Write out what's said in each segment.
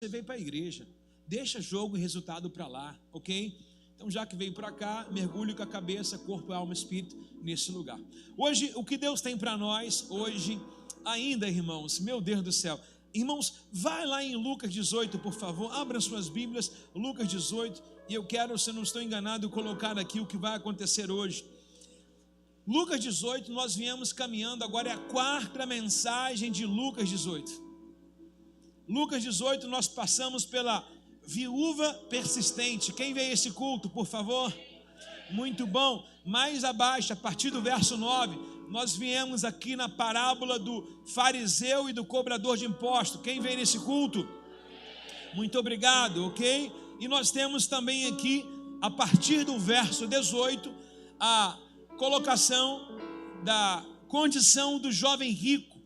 você veio para a igreja, deixa jogo e resultado para lá, ok? Então, já que veio para cá, mergulhe com a cabeça, corpo, alma e espírito nesse lugar. Hoje, o que Deus tem para nós, hoje, ainda, irmãos, meu Deus do céu. Irmãos, vai lá em Lucas 18, por favor, abra suas Bíblias, Lucas 18, e eu quero, se eu não estou enganado, colocar aqui o que vai acontecer hoje. Lucas 18, nós viemos caminhando, agora é a quarta mensagem de Lucas 18. Lucas 18, nós passamos pela viúva persistente. Quem veio a esse culto, por favor? Muito bom. Mais abaixo, a partir do verso 9, nós viemos aqui na parábola do fariseu e do cobrador de impostos. Quem veio nesse culto? Muito obrigado, ok? E nós temos também aqui, a partir do verso 18, a colocação da condição do jovem rico,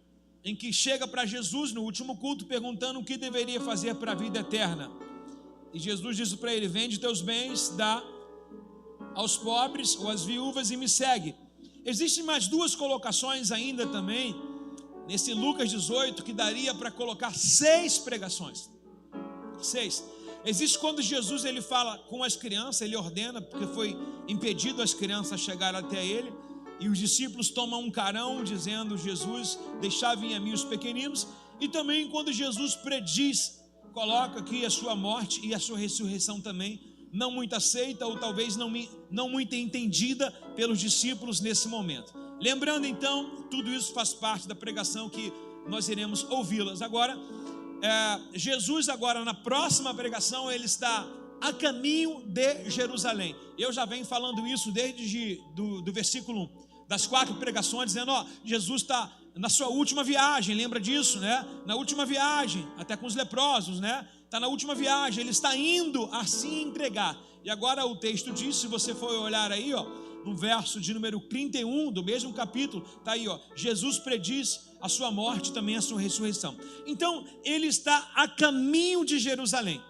em que chega para Jesus no último culto perguntando o que deveria fazer para a vida eterna. E Jesus disse para ele: vende teus bens, dá aos pobres ou às viúvas e me segue. Existem mais duas colocações ainda também nesse Lucas 18 que daria para colocar 6 pregações. 6. Existe quando Jesus ele fala com as crianças, ele ordena, porque foi impedido as crianças chegar até ele, e os discípulos tomam um carão dizendo: Jesus, deixai vir a mim os pequeninos. E também quando Jesus prediz, coloca aqui a sua morte e a sua ressurreição também, não muito aceita ou talvez não muito entendida pelos discípulos nesse momento. Lembrando então, tudo isso faz parte da pregação que nós iremos ouvi-las. Agora, Jesus agora na próxima pregação, ele está a caminho de Jerusalém. Eu já venho falando isso desde do versículo 1, das 4 pregações, dizendo, Jesus está na sua última viagem, lembra disso, né? Na última viagem, até com os leprosos, né? Está na última viagem, ele está indo a se entregar. E agora o texto diz, se você for olhar aí, no verso de número 31 do mesmo capítulo, está aí, Jesus prediz a sua morte e também a sua ressurreição. Então, ele está a caminho de Jerusalém.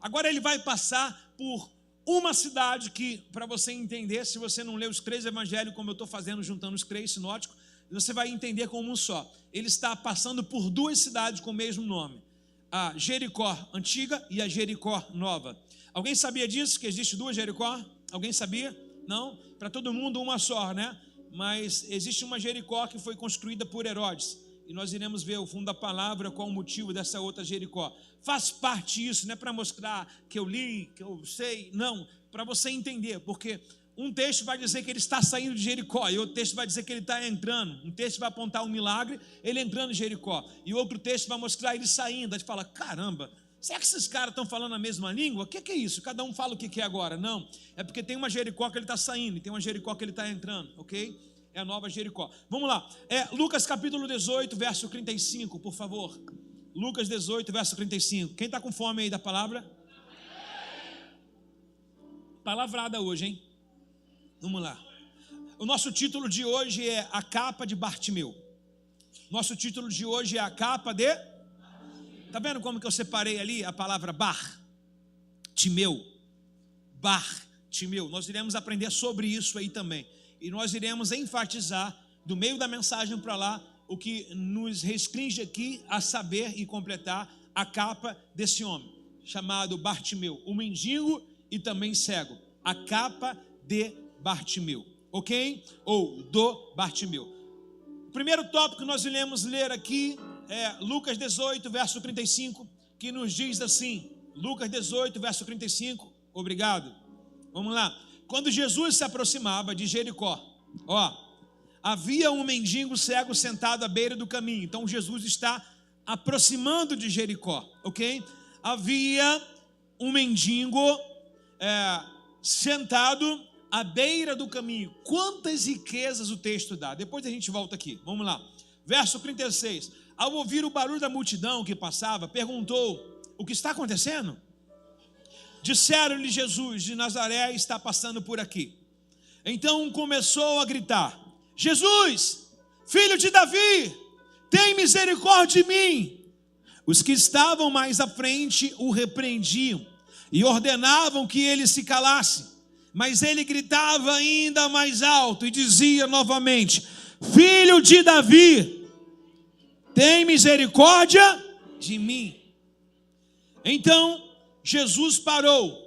Agora ele vai passar por uma cidade que, para você entender, se você não lê os 3 evangelhos, como eu estou fazendo, juntando os 3 sinóticos, você vai entender como um só. Ele está passando por 2 cidades com o mesmo nome, a Jericó antiga e a Jericó nova. Alguém sabia disso, que existe 2 Jericó? Alguém sabia? Não? Para todo mundo uma só, né? Mas existe uma Jericó que foi construída por Herodes, e nós iremos ver o fundo da palavra, qual o motivo dessa outra Jericó. Faz parte isso, não é para mostrar que eu li, que eu sei, não, para você entender, porque um texto vai dizer que ele está saindo de Jericó, e outro texto vai dizer que ele está entrando. Um texto vai apontar um milagre, ele entrando em Jericó, e outro texto vai mostrar ele saindo. A gente fala, caramba, será que esses caras estão falando a mesma língua? O que é isso? Cada um fala o que é agora. Não, é porque tem uma Jericó que ele está saindo, e tem uma Jericó que ele está entrando, ok? É a nova Jericó. Vamos lá, Lucas capítulo 18, verso 35, por favor. Lucas 18, verso 35. Quem está com fome aí da palavra? Palavrada hoje, hein? Vamos lá. O nosso título de hoje é a capa de Bartimeu. Nosso título de hoje é a capa de... Está vendo como que eu separei ali a palavra Bartimeu? Bartimeu. Nós iremos aprender sobre isso aí também. E nós iremos enfatizar, do meio da mensagem para lá, o que nos restringe aqui a saber e completar a capa desse homem, chamado Bartimeu, o mendigo e também cego. A capa de Bartimeu, ok? Ou do Bartimeu. O primeiro tópico que nós iremos ler aqui é Lucas 18, verso 35, que nos diz assim, Lucas 18, verso 35, obrigado. Vamos lá. Quando Jesus se aproximava de Jericó, havia um mendigo cego sentado à beira do caminho. Então Jesus está aproximando de Jericó, ok? Havia um mendigo sentado à beira do caminho. Quantas riquezas o texto dá? Depois a gente volta aqui, vamos lá. Verso 36. Ao ouvir o barulho da multidão que passava, perguntou, o que está acontecendo? Disseram-lhe, Jesus de Nazaré está passando por aqui. Então começou a gritar, Jesus, filho de Davi, tem misericórdia de mim. Os que estavam mais à frente o repreendiam e ordenavam que ele se calasse. Mas ele gritava ainda mais alto e dizia novamente, filho de Davi, tem misericórdia de mim. Então Jesus parou,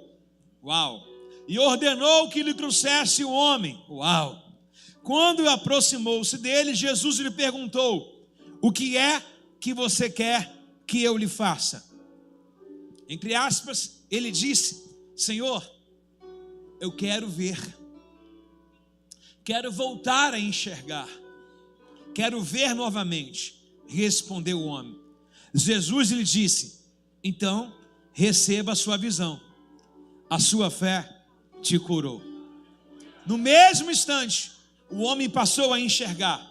e ordenou que lhe trouxesse o homem, Quando aproximou-se dele, Jesus lhe perguntou: o que é que você quer que eu lhe faça? Entre aspas, ele disse: Senhor, eu quero ver, quero voltar a enxergar, quero ver novamente. Respondeu o homem. Jesus lhe disse: então receba a sua visão, a sua fé te curou. No mesmo instante, o homem passou a enxergar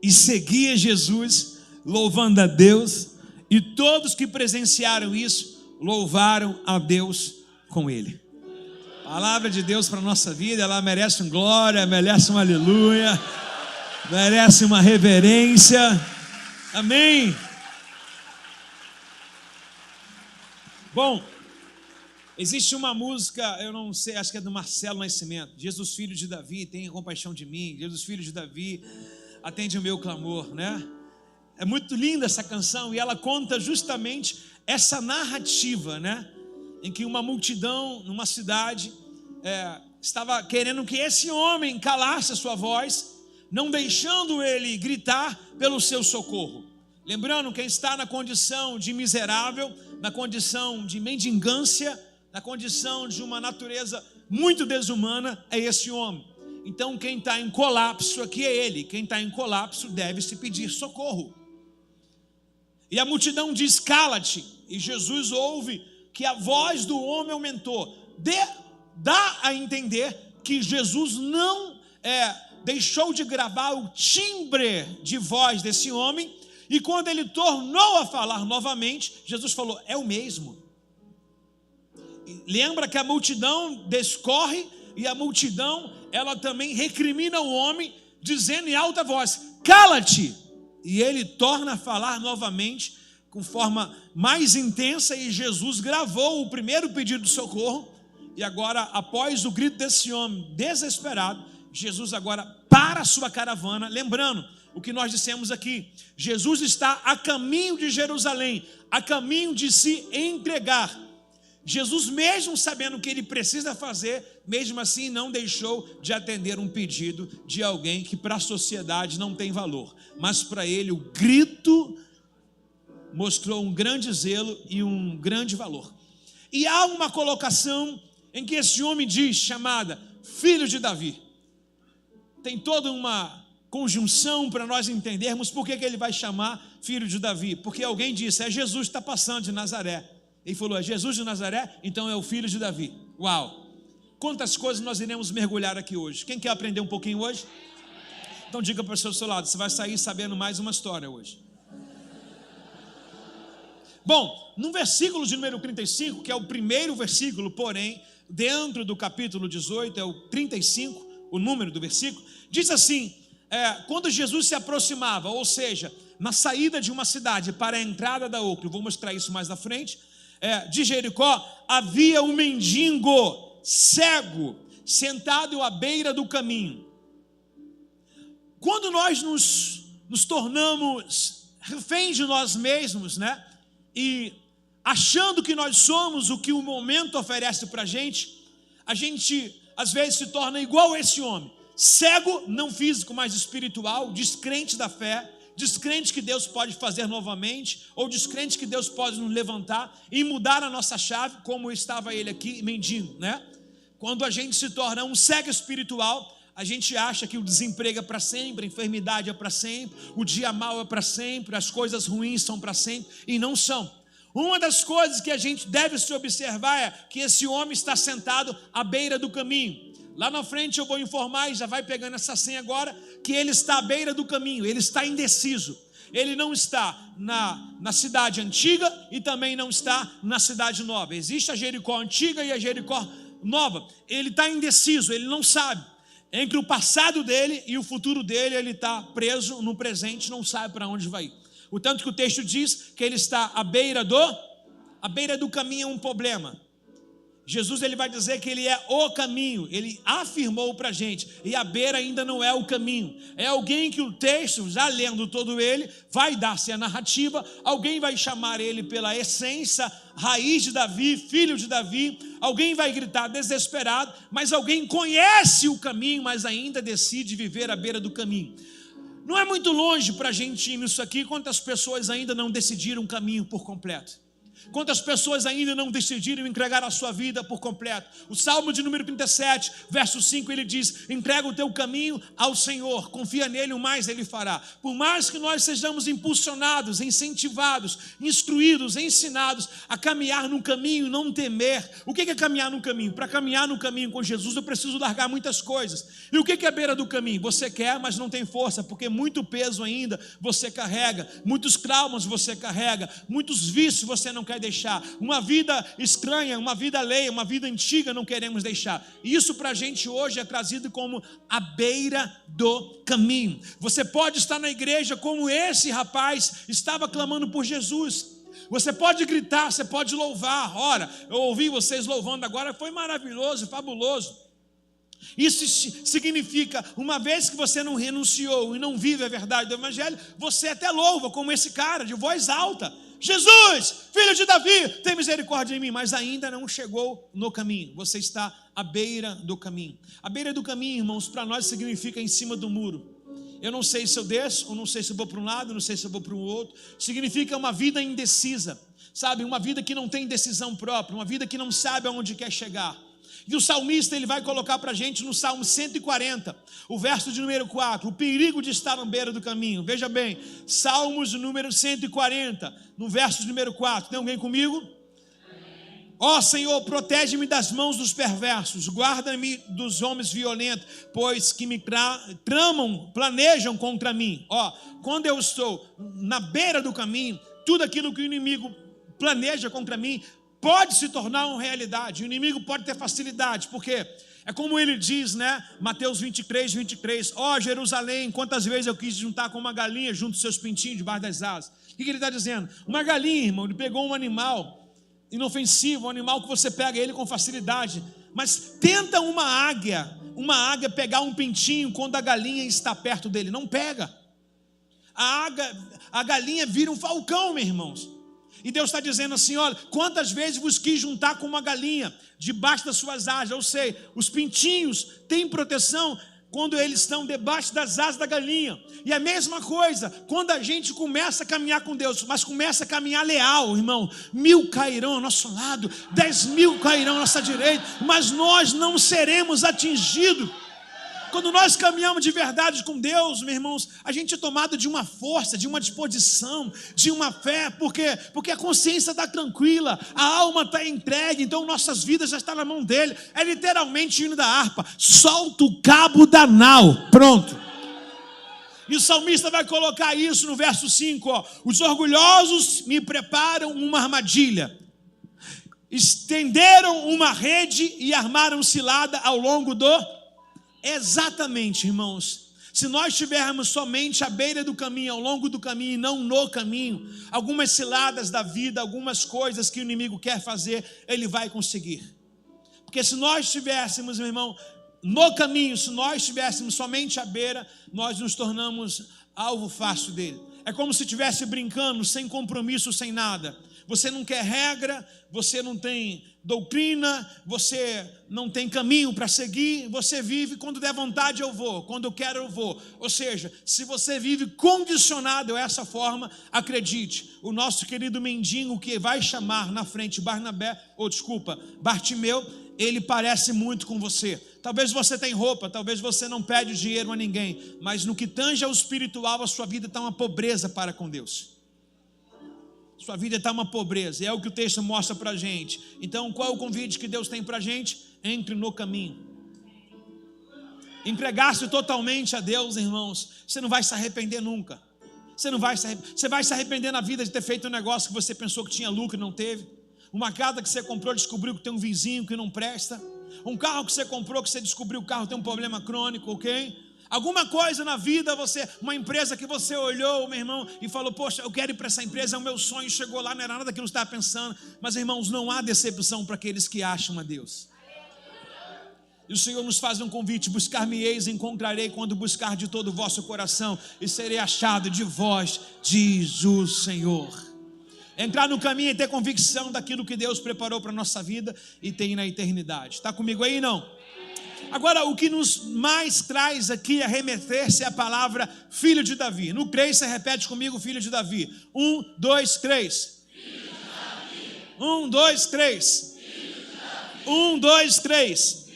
e seguia Jesus, louvando a Deus, e todos que presenciaram isso louvaram a Deus com ele. Palavra de Deus para a nossa vida, ela merece um glória, merece um aleluia, merece uma reverência. Amém. Bom, existe uma música, eu não sei, acho que é do Marcelo Nascimento: Jesus, filho de Davi, tenha compaixão de mim. Jesus, filho de Davi, atende o meu clamor, né? É muito linda essa canção, e ela conta justamente essa narrativa, né? Em que uma multidão numa cidade estava querendo que esse homem calasse a sua voz, não deixando ele gritar pelo seu socorro. Lembrando, quem está na condição de miserável, na condição de mendigância, na condição de uma natureza muito desumana, é esse homem. Então quem está em colapso aqui é ele. Quem está em colapso deve se pedir socorro. E a multidão diz: cala-te. E Jesus ouve que a voz do homem aumentou. Dá a entender que Jesus não deixou de gravar o timbre de voz desse homem, e quando ele tornou a falar novamente, Jesus falou: é o mesmo. Lembra que a multidão descorre, e a multidão, ela também recrimina o homem, dizendo em alta voz: cala-te. E ele torna a falar novamente, com forma mais intensa, e Jesus gravou o primeiro pedido de socorro. E agora, após o grito desse homem desesperado, Jesus agora para a sua caravana. Lembrando o que nós dissemos aqui: Jesus está a caminho de Jerusalém, a caminho de se entregar. Jesus, mesmo sabendo o que ele precisa fazer, mesmo assim não deixou de atender um pedido de alguém que para a sociedade não tem valor, mas para ele o grito mostrou um grande zelo e um grande valor. E há uma colocação em que esse homem diz, chamada filho de Davi. Tem toda uma conjunção para nós entendermos por que ele vai chamar filho de Davi. Porque alguém disse: é Jesus que está passando de Nazaré. Ele falou: é Jesus de Nazaré, então é o filho de Davi. Uau! Quantas coisas nós iremos mergulhar aqui hoje. Quem quer aprender um pouquinho hoje? Então diga para o seu lado: você vai sair sabendo mais uma história hoje. Bom, no versículo de número 35, que é o primeiro versículo, porém, dentro do capítulo 18, é o 35, o número do versículo, diz assim: quando Jesus se aproximava, ou seja, na saída de uma cidade para a entrada da outra, vou mostrar isso mais na frente, de Jericó, havia um mendigo cego, sentado à beira do caminho. Quando nós nos tornamos reféns de nós mesmos, né? E achando que nós somos o que o momento oferece para a gente às vezes se torna igual a esse homem, cego, não físico, mas espiritual, descrente da fé, descrente que Deus pode fazer novamente, ou descrente que Deus pode nos levantar e mudar a nossa chave, como estava ele aqui, mendigo, né? Quando a gente se torna um cego espiritual, a gente acha que o desemprego é para sempre, a enfermidade é para sempre, o dia mau é para sempre, as coisas ruins são para sempre, e não são. Uma das coisas que a gente deve se observar é que esse homem está sentado à beira do caminho. Lá na frente eu vou informar, e já vai pegando essa senha agora, que ele está à beira do caminho, ele está indeciso. Ele não está na cidade antiga e também não está na cidade nova. Existe a Jericó antiga e a Jericó nova. Ele está indeciso, ele não sabe. Entre o passado dele e o futuro dele, ele está preso no presente, não sabe para onde vai ir. O tanto que o texto diz que ele está à beira do caminho é um problema. Jesus ele vai dizer que ele é o caminho, ele afirmou para a gente, e a beira ainda não é o caminho, é alguém que o texto, já lendo todo ele, vai dar-se a narrativa, alguém vai chamar ele pela essência, raiz de Davi, filho de Davi, alguém vai gritar desesperado, mas alguém conhece o caminho, mas ainda decide viver à beira do caminho. Não é muito longe para a gente ir nisso aqui, quantas pessoas ainda não decidiram o caminho por completo. Quantas pessoas ainda não decidiram entregar a sua vida por completo? O Salmo de número 37, verso 5, ele diz: entrega o teu caminho ao Senhor, confia nele, o mais ele fará. Por mais que nós sejamos impulsionados, incentivados, instruídos, ensinados a caminhar no caminho, não temer. O que é caminhar no caminho? Para caminhar no caminho com Jesus eu preciso largar muitas coisas. E o que é a beira do caminho? Você quer, mas não tem força, porque muito peso ainda você carrega, muitos traumas você carrega, muitos vícios você não quer deixar, uma vida estranha, uma vida alheia, uma vida antiga não queremos deixar. E isso para a gente hoje é trazido como a beira do caminho. Você pode estar na igreja como esse rapaz estava clamando por Jesus. Você pode gritar, você pode louvar. Ora, eu ouvi vocês louvando agora, foi maravilhoso, fabuloso. Isso significa, uma vez que você não renunciou e não vive a verdade do evangelho, você até louva como esse cara, de voz alta: Jesus, filho de Davi, tem misericórdia de mim. Mas ainda não chegou no caminho, você está à beira do caminho. A beira do caminho, irmãos, para nós significa em cima do muro. Eu não sei se eu desço, ou não sei se eu vou para um lado, não sei se eu vou para o outro. Significa uma vida indecisa, sabe, uma vida que não tem decisão própria, uma vida que não sabe aonde quer chegar. E o salmista ele vai colocar para a gente no Salmo 140, o verso de número 4, o perigo de estar na beira do caminho. Veja bem, Salmos de número 140, no verso de número 4, tem alguém comigo? Ó Senhor, protege-me das mãos dos perversos, guarda-me dos homens violentos, pois que me tramam, planejam contra mim. Ó, quando eu estou na beira do caminho, tudo aquilo que o inimigo planeja contra mim pode se tornar uma realidade. O inimigo pode ter facilidade, porque é como ele diz, né? Mateus 23, 23. Ó Jerusalém, quantas vezes eu quis juntar com uma galinha junto aos seus pintinhos debaixo das asas. O que ele está dizendo? Uma galinha, irmão, ele pegou um animal inofensivo, um animal que você pega ele com facilidade. Mas tenta uma águia pegar um pintinho quando a galinha está perto dele. Não pega. A galinha vira um falcão, meus irmãos. E Deus está dizendo assim: olha, quantas vezes vos quis juntar com uma galinha debaixo das suas asas. Eu sei, os pintinhos têm proteção quando eles estão debaixo das asas da galinha. E a mesma coisa, quando a gente começa a caminhar com Deus, mas começa a caminhar leal, irmão, 1000 cairão ao nosso lado, 10.000 cairão à nossa direita, mas nós não seremos atingidos. Quando nós caminhamos de verdade com Deus, meus irmãos, a gente é tomado de uma força, de uma disposição, de uma fé, porque a consciência está tranquila, a alma está entregue, então nossas vidas já estão na mão dele. É literalmente o hino da harpa: solta o cabo da nau, pronto. E o salmista vai colocar isso no verso 5, ó: os orgulhosos me preparam uma armadilha, estenderam uma rede e armaram cilada ao longo do... Exatamente, irmãos. Se nós estivermos somente à beira do caminho, ao longo do caminho e não no caminho, algumas ciladas da vida, algumas coisas que o inimigo quer fazer, ele vai conseguir. Porque se nós estivéssemos, meu irmão, no caminho, se nós estivéssemos somente à beira, nós nos tornamos alvo fácil dele. É como se estivesse brincando, sem compromisso, sem nada. Você não quer regra, você não tem doutrina, você não tem caminho para seguir, você vive quando der vontade eu vou, quando eu quero eu vou. Ou seja, se você vive condicionado a essa forma, acredite, o nosso querido mendigo que vai chamar na frente Bartimeu, ele parece muito com você. Talvez você tenha roupa, talvez você não pede dinheiro a ninguém, mas no que tange ao espiritual, a sua vida está uma pobreza para com Deus. Sua vida está uma pobreza, é o que o texto mostra para a gente. Então, qual é o convite que Deus tem para a gente? Entre no caminho. Entregar-se totalmente a Deus, irmãos, você não vai se arrepender nunca. Você vai se arrepender na vida de ter feito um negócio que você pensou que tinha lucro e não teve. Uma casa que você comprou, descobriu que tem um vizinho que não presta. Um carro que você comprou, que você descobriu que o carro tem um problema crônico, ok? Alguma coisa na vida, uma empresa que você olhou, meu irmão, e falou, poxa, eu quero ir para essa empresa, é o meu sonho, chegou lá, não era nada daquilo que eu estava pensando. Mas, irmãos, não há decepção para aqueles que acham a Deus. E o Senhor nos faz um convite: buscar-me-eis, encontrarei quando buscar de todo o vosso coração, e serei achado de vós, diz o Senhor. Entrar no caminho e ter convicção daquilo que Deus preparou para a nossa vida e tem na eternidade. Está comigo aí, não? Agora, o que nos mais traz aqui a remeter-se à palavra filho de Davi. No 3, você repete comigo, filho de Davi. 1, 2, 3. 1, 2, 3. 1, 2, 3.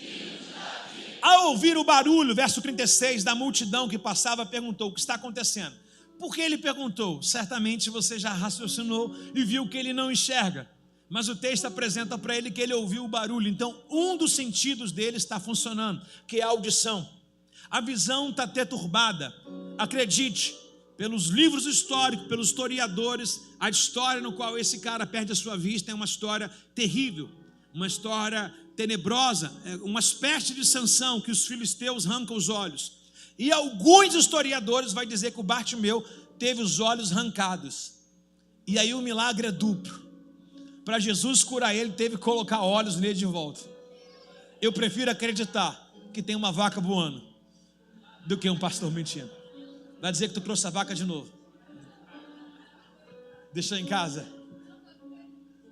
Ao ouvir o barulho, verso 36, da multidão que passava, perguntou: o que está acontecendo? Por que ele perguntou? Certamente você já raciocinou e viu que ele não enxerga. Mas o texto apresenta para ele que ele ouviu o barulho. Então, um dos sentidos dele está funcionando, que é a audição. A visão está deturbada. Acredite, pelos livros históricos, pelos historiadores, a história no qual esse cara perde a sua vista é uma história terrível, uma história tenebrosa, uma espécie de Sansão, que os filisteus arrancam os olhos. E alguns historiadores vão dizer que o Bartimeu teve os olhos arrancados. E aí o milagre é duplo. Para Jesus curar ele, teve que colocar olhos nele de volta. Eu prefiro acreditar que tem uma vaca voando do que um pastor mentindo. Vai dizer que tu trouxe a vaca de novo. Deixou em casa.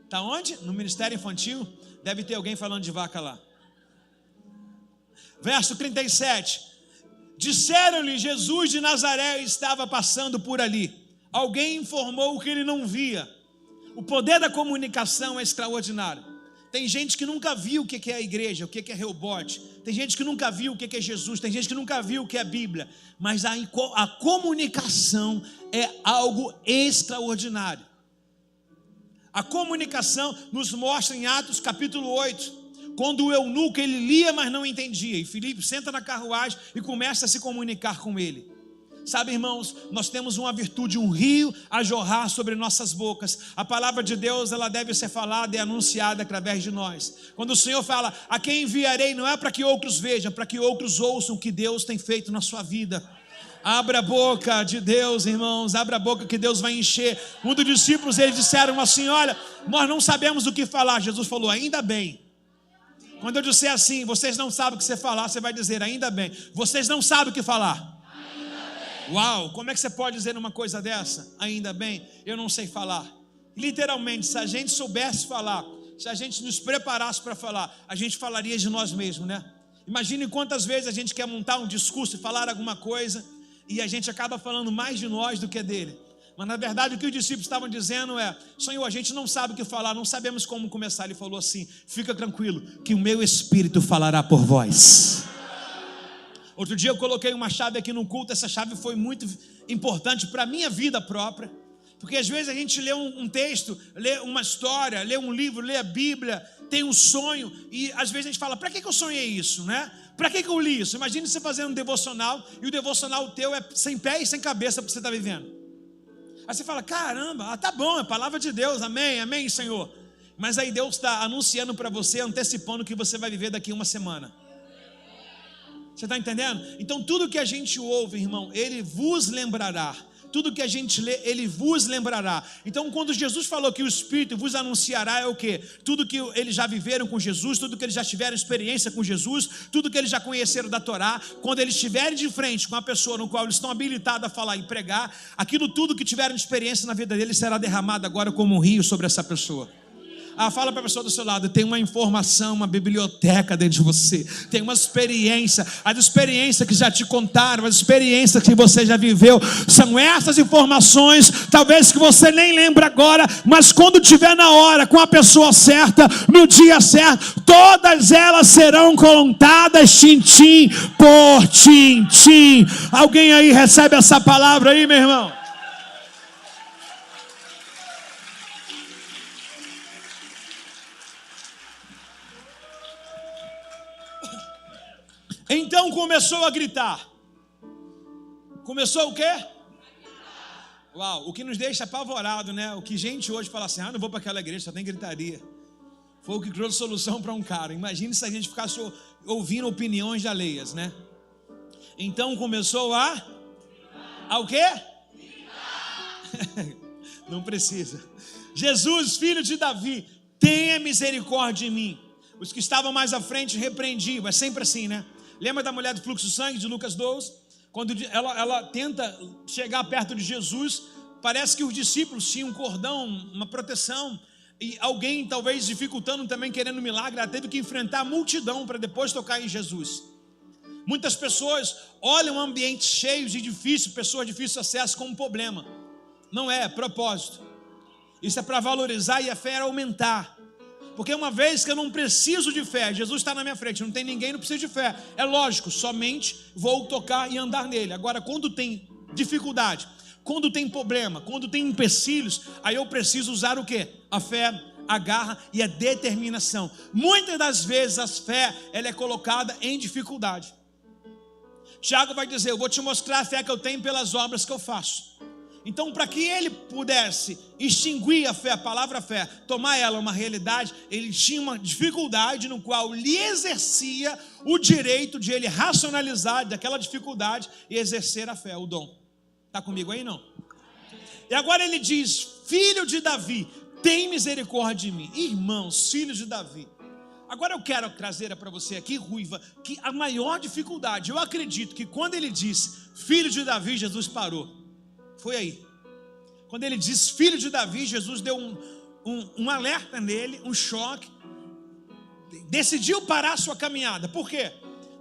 Está onde? No ministério infantil. Deve ter alguém falando de vaca lá. Verso 37. Disseram-lhe: Jesus de Nazaré estava passando por ali. Alguém informou que ele não via. O poder da comunicação é extraordinário. Tem gente que nunca viu o que é a igreja, o que é Rehobote. Tem gente que nunca viu o que é Jesus. Tem gente que nunca viu o que é a Bíblia. Mas a comunicação é algo extraordinário. A comunicação nos mostra em Atos capítulo 8, quando o eunuco ele lia, mas não entendia, e Filipe senta na carruagem e começa a se comunicar com ele. Sabe, irmãos, nós temos uma virtude, um rio a jorrar sobre nossas bocas. A palavra de Deus, ela deve ser falada e anunciada através de nós. Quando o Senhor fala: a quem enviarei, não é para que outros vejam, para que outros ouçam o que Deus tem feito na sua vida. Abra a boca de Deus, irmãos, abra a boca que Deus vai encher. Um dos discípulos, eles disseram assim: olha, nós não sabemos o que falar. Jesus falou: ainda bem. Quando eu disser assim, vocês não sabem o que você falar, você vai dizer: ainda bem. Vocês não sabem o que falar. Uau, como é que você pode dizer uma coisa dessa? Ainda bem, eu não sei falar. Literalmente, se a gente soubesse falar, se a gente nos preparasse para falar, a gente falaria de nós mesmos, né? Imagine quantas vezes a gente quer montar um discurso e falar alguma coisa, e a gente acaba falando mais de nós do que dele. Mas na verdade o que os discípulos estavam dizendo é: Senhor, a gente não sabe o que falar, não sabemos como começar. Ele falou assim: fica tranquilo, que o meu Espírito falará por vós. Outro dia eu coloquei uma chave aqui no culto. Essa chave foi muito importante para a minha vida própria. Porque às vezes a gente lê um texto, lê uma história, lê um livro, lê a Bíblia, tem um sonho, e às vezes a gente fala: para que eu sonhei isso, né? Para que eu li isso? Imagine você fazendo um devocional, e o devocional teu é sem pé e sem cabeça para você estar vivendo. Aí você fala: caramba, tá bom, é palavra de Deus, amém, amém, Senhor. Mas aí Deus está anunciando para você, antecipando o que você vai viver daqui a uma semana. Você está entendendo? Então tudo que a gente ouve, irmão, ele vos lembrará. Tudo que a gente lê, ele vos lembrará. Então quando Jesus falou que o Espírito vos anunciará, é o quê? Tudo que eles já viveram com Jesus, tudo que eles já tiveram experiência com Jesus, tudo que eles já conheceram da Torá. Quando eles estiverem de frente com a pessoa no qual eles estão habilitados a falar e pregar, aquilo tudo que tiveram de experiência na vida deles será derramado agora como um rio sobre essa pessoa. Fala para a pessoa do seu lado: tem uma informação, uma biblioteca dentro de você, tem uma experiência, as experiências que já te contaram, as experiências que você já viveu, são essas informações, talvez que você nem lembra agora, mas quando estiver na hora, com a pessoa certa, no dia certo, todas elas serão contadas tintim por tintim. Alguém aí recebe essa palavra aí, meu irmão? Então começou a gritar. Começou o quê? Uau, o que nos deixa apavorado, né? O que gente hoje fala assim: não vou para aquela igreja, só tem gritaria. Foi o que trouxe solução para um cara. Imagine se a gente ficasse ouvindo opiniões alheias, né? Então começou ao quê? Não precisa. Jesus, filho de Davi, tenha misericórdia de mim. Os que estavam mais à frente repreendiam. É sempre assim, né? Lembra da mulher do fluxo de sangue de Lucas 12? Quando ela tenta chegar perto de Jesus, parece que os discípulos tinham um cordão, uma proteção, e alguém talvez dificultando também, querendo um milagre. Ela teve que enfrentar a multidão para depois tocar em Jesus. Muitas pessoas olham ambientes cheios e difíceis, pessoas de difícil acesso, como um problema. Não é propósito. Isso é para valorizar e a fé era aumentar. Porque uma vez que eu não preciso de fé, Jesus está na minha frente, não tem ninguém, não precisa de fé. É lógico, somente vou tocar e andar nele. Agora, quando tem dificuldade, quando tem problema, quando tem empecilhos, aí eu preciso usar o quê? A fé, a garra e a determinação. Muitas das vezes a fé, ela é colocada em dificuldade. Tiago vai dizer, eu vou te mostrar a fé que eu tenho pelas obras que eu faço. Então, para que ele pudesse extinguir a fé, a palavra fé, tomar ela uma realidade, ele tinha uma dificuldade no qual lhe exercia o direito de ele racionalizar daquela dificuldade e exercer a fé, o dom. Está comigo aí, não? E agora ele diz, filho de Davi, tem misericórdia de mim. Irmãos, filhos de Davi. Agora eu quero trazer para você aqui, Ruiva, que a maior dificuldade, eu acredito que quando ele diz, filho de Davi, Jesus parou. Foi aí. Quando ele diz filho de Davi, Jesus deu um alerta nele, um choque. Decidiu parar a sua caminhada. Por quê?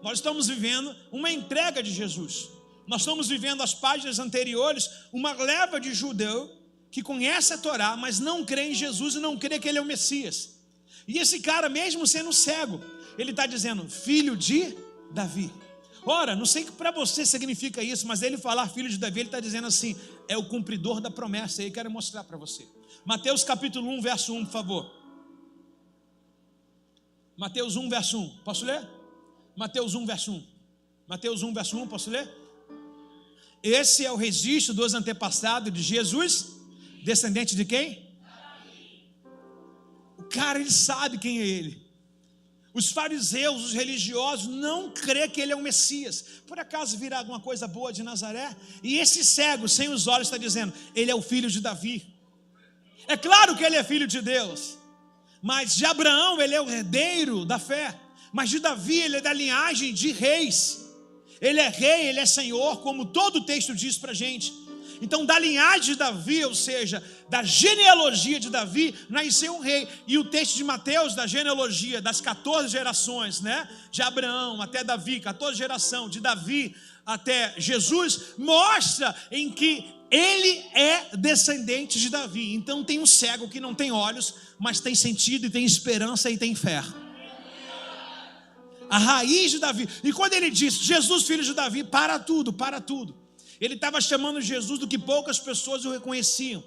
Nós estamos vivendo uma entrega de Jesus. Nós estamos vivendo as páginas anteriores, uma leva de judeu que conhece a Torá, mas não crê em Jesus e não crê que ele é o Messias. E esse cara, mesmo sendo cego, ele está dizendo, filho de Davi. Ora, não sei o que para você significa isso, mas ele falar filho de Davi, ele está dizendo assim, é o cumpridor da promessa. E aí quero mostrar para você. Mateus capítulo 1, verso 1, por favor. Mateus 1, verso 1, posso ler? Mateus 1, verso 1. Mateus 1, verso 1, posso ler? Esse é o registro dos antepassados de Jesus, descendente de quem? O cara, ele sabe quem é ele. Os fariseus, os religiosos, não crê que ele é o Messias. Por acaso virá alguma coisa boa de Nazaré? E esse cego, sem os olhos, está dizendo, ele é o filho de Davi. É claro que ele é filho de Deus. Mas de Abraão, ele é o herdeiro da fé. Mas de Davi, ele é da linhagem de reis. Ele é rei, ele é senhor, como todo o texto diz para a gente. Então, da linhagem de Davi, ou seja, da genealogia de Davi, nasceu um rei. E o texto de Mateus, da genealogia das 14 gerações, né? De Abraão até Davi, 14 gerações, de Davi até Jesus, mostra em que ele é descendente de Davi. Então, tem um cego que não tem olhos, mas tem sentido e tem esperança e tem fé. A raiz de Davi. E quando ele diz, Jesus, filho de Davi, para tudo, para tudo. Ele estava chamando Jesus do que poucas pessoas o reconheciam.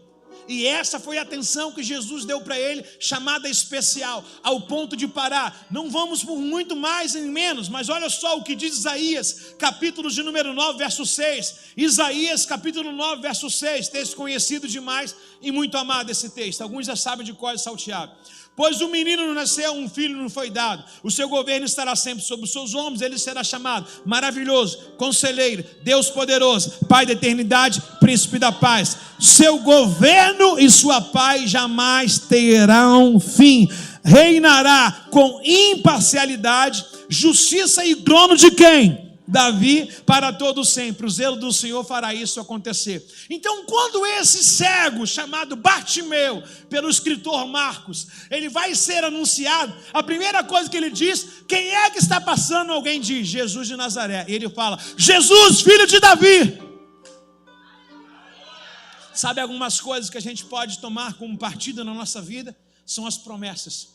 E essa foi a atenção que Jesus deu para ele, chamada especial, ao ponto de parar. Não vamos por muito mais nem menos, mas olha só o que diz Isaías, capítulo de número 9, verso 6. Isaías, capítulo 9, verso 6, texto conhecido demais e muito amado esse texto. Alguns já sabem de cor e salteado. Pois um menino nasceu, um filho não foi dado. O seu governo estará sempre sobre os seus ombros. Ele será chamado maravilhoso, conselheiro, Deus poderoso, Pai da eternidade, príncipe da paz. Seu governo e sua paz jamais terão fim. Reinará com imparcialidade, justiça e trono de quem? Davi, para todo sempre. O zelo do Senhor fará isso acontecer. Então, quando esse cego, chamado Bartimeu, pelo escritor Marcos, ele vai ser anunciado, a primeira coisa que ele diz, quem é que está passando? Alguém diz, Jesus de Nazaré. E ele fala, Jesus, filho de Davi. Sabe algumas coisas que a gente pode tomar como partido na nossa vida? São as promessas.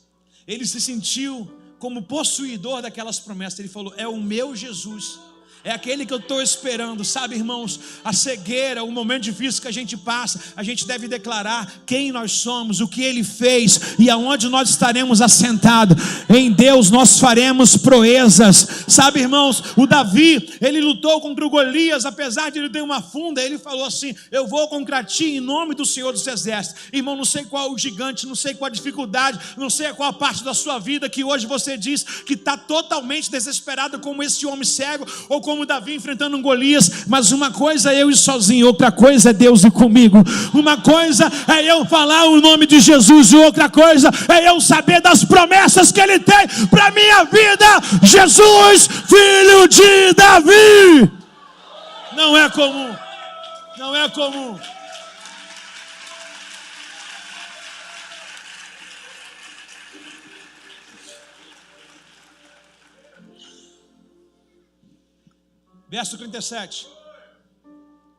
Ele se sentiu como possuidor daquelas promessas. Ele falou, é o meu Jesus, é aquele que eu estou esperando. Sabe, irmãos, a cegueira, o momento difícil que a gente passa, a gente deve declarar quem nós somos, o que Ele fez e aonde nós estaremos assentados. Em Deus nós faremos proezas. Sabe, irmãos, o Davi, ele lutou contra o Golias, apesar de ele ter uma funda, ele falou assim, eu vou contra ti em nome do Senhor dos Exércitos. Irmão, não sei qual é o gigante, não sei qual a dificuldade, não sei qual a parte da sua vida que hoje você diz que está totalmente desesperado como esse homem cego, ou como como Davi enfrentando um Golias, mas uma coisa é eu ir sozinho, outra coisa é Deus ir comigo. Uma coisa é eu falar o nome de Jesus, e outra coisa é eu saber das promessas que Ele tem para a minha vida. Jesus, filho de Davi. Não é comum, não é comum. Verso 37.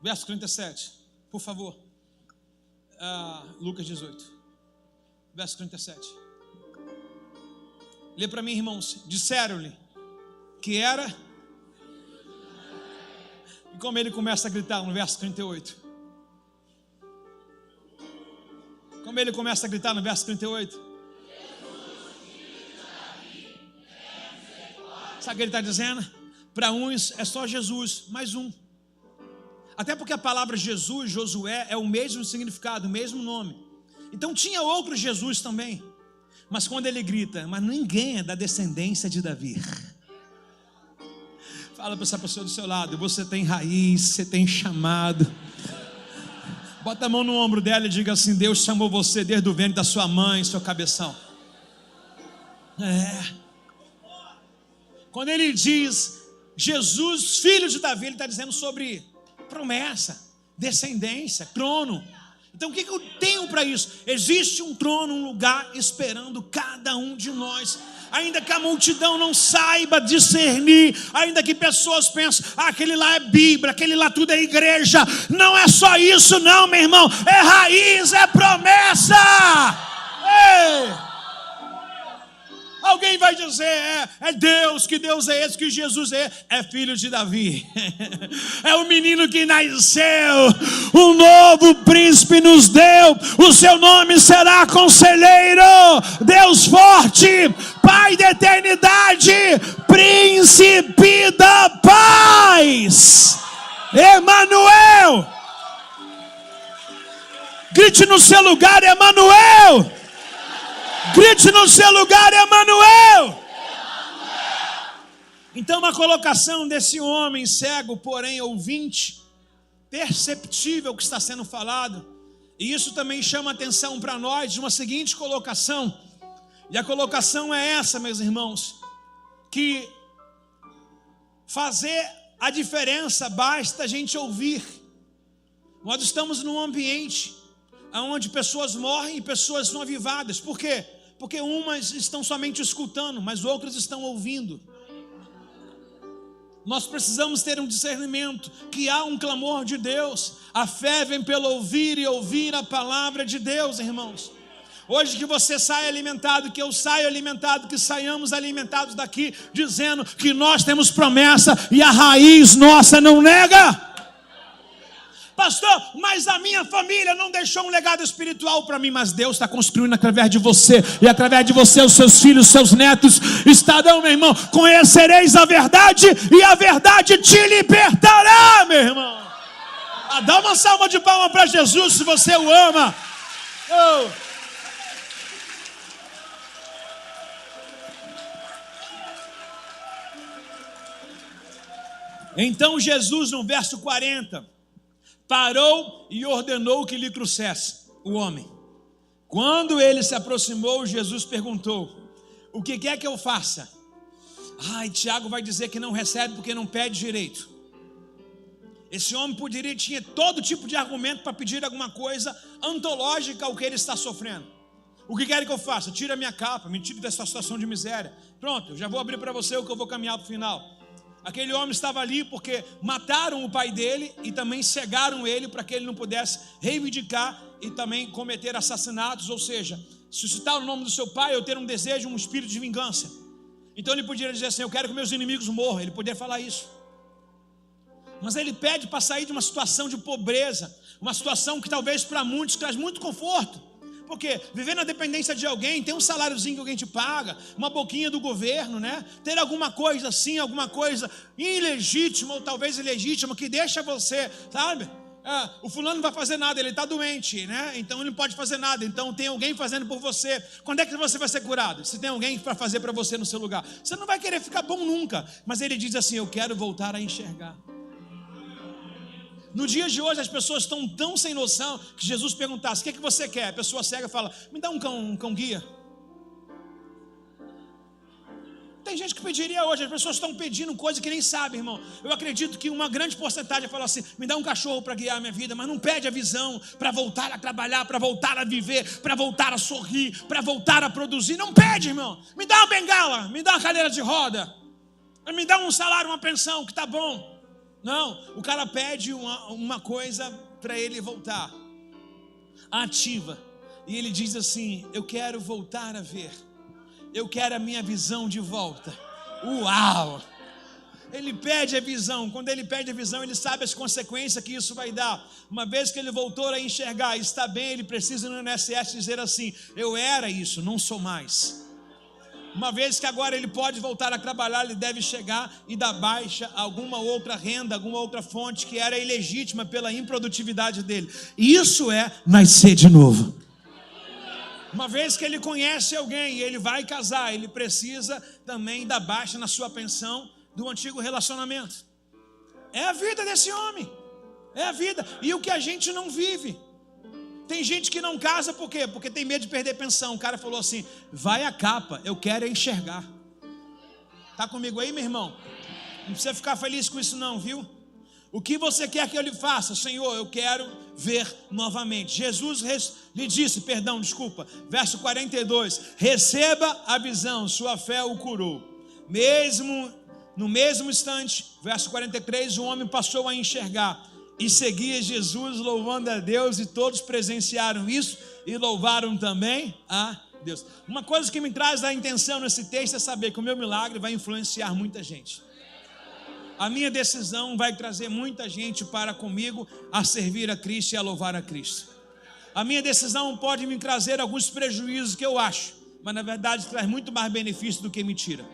Verso 37, por favor. Lucas 18. Verso 37. Lê para mim, irmãos. Disseram-lhe que era. E como ele começa a gritar no verso 38? Como ele começa a gritar no verso 38? Sabe o que ele está dizendo? Para uns é só Jesus, mais um. Até porque a palavra Jesus, Josué, é o mesmo significado, o mesmo nome. Então tinha outro Jesus também. Mas quando ele grita, mas ninguém é da descendência de Davi. Fala para essa pessoa do seu lado, você tem raiz, você tem chamado. Bota a mão no ombro dela e diga assim: Deus chamou você desde o ventre da sua mãe, seu cabeção. Quando ele diz Jesus, filho de Davi, ele está dizendo sobre promessa, descendência, trono. Então o que eu tenho para isso? Existe um trono, um lugar esperando cada um de nós. Ainda que a multidão não saiba discernir, ainda que pessoas pensem, aquele lá é Bíblia, aquele lá tudo é igreja. Não é só isso não, meu irmão. É raiz, é promessa. Ei! Alguém vai dizer, é Deus, que Deus é esse, que Jesus é filho de Davi. É o menino que nasceu, um novo príncipe nos deu, o seu nome será Conselheiro, Deus forte, Pai da eternidade, Príncipe da paz, Emanuel. Grite no seu lugar, Emanuel. Grite no seu lugar, Emanuel. Então a colocação desse homem cego, porém ouvinte, perceptível o que está sendo falado. E isso também chama atenção para nós de uma seguinte colocação. E a colocação é essa, meus irmãos, que fazer a diferença basta a gente ouvir. Nós estamos num ambiente onde pessoas morrem e pessoas são avivadas. Por quê? Porque umas estão somente escutando, mas outras estão ouvindo. Nós precisamos ter um discernimento que há um clamor de Deus. A fé vem pelo ouvir e ouvir a palavra de Deus, irmãos. Hoje que você sai alimentado, que eu saio alimentado, que saiamos alimentados daqui, dizendo que nós temos promessa e a raiz nossa não nega. Pastor, mas a minha família não deixou um legado espiritual para mim. Mas Deus está construindo através de você. E através de você, os seus filhos, os seus netos estarão, meu irmão. Conhecereis a verdade e a verdade te libertará, meu irmão. Dá uma salva de palmas para Jesus se você o ama. Então Jesus, no verso 40, parou e ordenou que lhe trouxesse o homem. Quando ele se aproximou, Jesus perguntou: o que quer que eu faça? Tiago vai dizer que não recebe porque não pede direito. Esse homem tinha todo tipo de argumento para pedir alguma coisa antológica ao que ele está sofrendo. O que quer que eu faça? Tira a minha capa, me tire dessa situação de miséria. Pronto, já vou abrir para você o que eu vou caminhar para o final. Aquele homem estava ali porque mataram o pai dele e também cegaram ele para que ele não pudesse reivindicar e também cometer assassinatos, ou seja, suscitar o nome do seu pai ou ter um desejo, um espírito de vingança. Então ele podia dizer assim: eu quero que meus inimigos morram. Ele podia falar isso. Mas ele pede para sair de uma situação de pobreza, uma situação que talvez para muitos traz muito conforto. Porque viver na dependência de alguém, ter um saláriozinho que alguém te paga, uma boquinha do governo, né? Ter alguma coisa assim, alguma coisa ilegítima ou talvez ilegítima que deixa você, sabe? O fulano não vai fazer nada, ele está doente, né? Então ele não pode fazer nada. Então tem alguém fazendo por você. Quando é que você vai ser curado? Se tem alguém para fazer para você no seu lugar, você não vai querer ficar bom nunca. Mas ele diz assim: eu quero voltar a enxergar. No dia de hoje as pessoas estão tão sem noção que Jesus perguntasse: o que é que você quer? A pessoa cega fala: me dá um cão guia. Tem gente que pediria hoje, as pessoas estão pedindo coisa que nem sabem, irmão. Eu acredito que uma grande porcentagem fala assim: me dá um cachorro para guiar a minha vida, mas não pede a visão para voltar a trabalhar, para voltar a viver, para voltar a sorrir, para voltar a produzir. Não pede, irmão. Me dá uma bengala, me dá uma cadeira de roda, me dá um salário, uma pensão, que tá bom. Não, o cara pede uma coisa para ele voltar ativa. E ele diz assim: eu quero voltar a ver. Eu quero a minha visão de volta. Uau! Ele pede a visão. Quando ele pede a visão, ele sabe as consequências que isso vai dar. Uma vez que ele voltou a enxergar, está bem, ele precisa no INSS dizer assim: eu era isso, não sou mais. Uma vez que agora ele pode voltar a trabalhar, ele deve chegar e dar baixa a alguma outra renda, alguma outra fonte que era ilegítima pela improdutividade dele. Isso é nascer de novo. Uma vez que ele conhece alguém e ele vai casar, ele precisa também dar baixa na sua pensão do antigo relacionamento. É a vida desse homem. É a vida. E o que a gente não vive. Tem gente que não casa por quê? Porque tem medo de perder pensão. O cara falou assim: vai a capa, eu quero enxergar. Está comigo aí, meu irmão? Não precisa ficar feliz com isso não, viu? O que você quer que eu lhe faça? Senhor, eu quero ver novamente. Jesus lhe disse, verso 42, receba a visão, sua fé o curou. No mesmo instante, verso 43, o homem passou a enxergar e seguia Jesus louvando a Deus, e todos presenciaram isso e louvaram também a Deus. Uma coisa que me traz a intenção nesse texto é saber que o meu milagre vai influenciar muita gente. A minha decisão vai trazer muita gente para comigo a servir a Cristo e a louvar a Cristo. A minha decisão pode me trazer alguns prejuízos que eu acho, mas na verdade traz muito mais benefício do que mentira.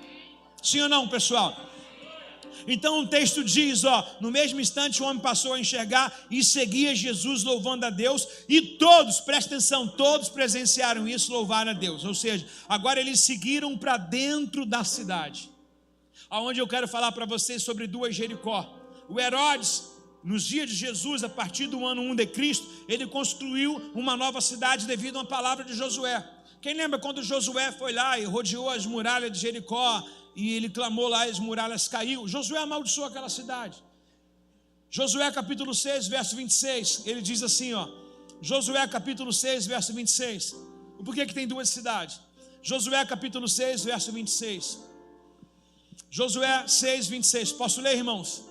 Sim ou não, pessoal? Então o texto diz, no mesmo instante o homem passou a enxergar e seguia Jesus louvando a Deus, e todos, presta atenção, todos presenciaram isso, louvaram a Deus. Ou seja, agora eles seguiram para dentro da cidade. Aonde eu quero falar para vocês sobre duas Jericó. O Herodes, nos dias de Jesus, a partir do ano 1 de Cristo, ele construiu uma nova cidade devido a uma palavra de Josué. Quem lembra quando Josué foi lá e rodeou as muralhas de Jericó, e ele clamou lá e as muralhas caíram? Josué amaldiçoou aquela cidade. Josué capítulo 6, verso 26, ele diz assim, Josué capítulo 6, verso 26. Por que tem duas cidades? Josué capítulo 6, verso 26. Josué 6, 26, posso ler, irmãos?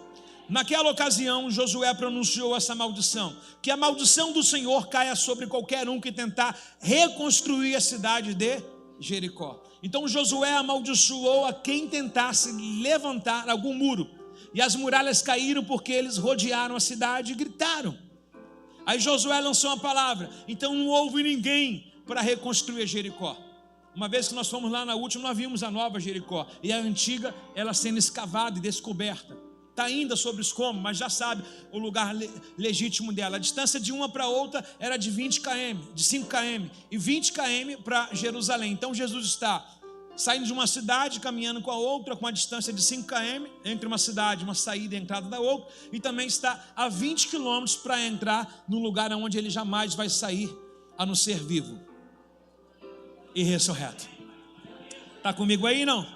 Naquela ocasião, Josué pronunciou essa maldição: que a maldição do Senhor caia sobre qualquer um que tentar reconstruir a cidade de Jericó. Então Josué amaldiçoou a quem tentasse levantar algum muro, e as muralhas caíram porque eles rodearam a cidade e gritaram. Aí Josué lançou uma palavra: então não houve ninguém para reconstruir Jericó. Uma vez que nós fomos lá na última, nós vimos a nova Jericó, e a antiga, ela sendo escavada e descoberta. Está ainda sobre escombros, mas já sabe o lugar legítimo dela. A distância de uma para outra era de 20 km, de 5 km, e 20 km para Jerusalém. Então Jesus está saindo de uma cidade, caminhando com a outra, com a distância de 5 km, entre uma cidade, uma saída e a entrada da outra, e também está a 20 km para entrar no lugar onde ele jamais vai sair, a não ser vivo e ressurreto. Está comigo aí, não?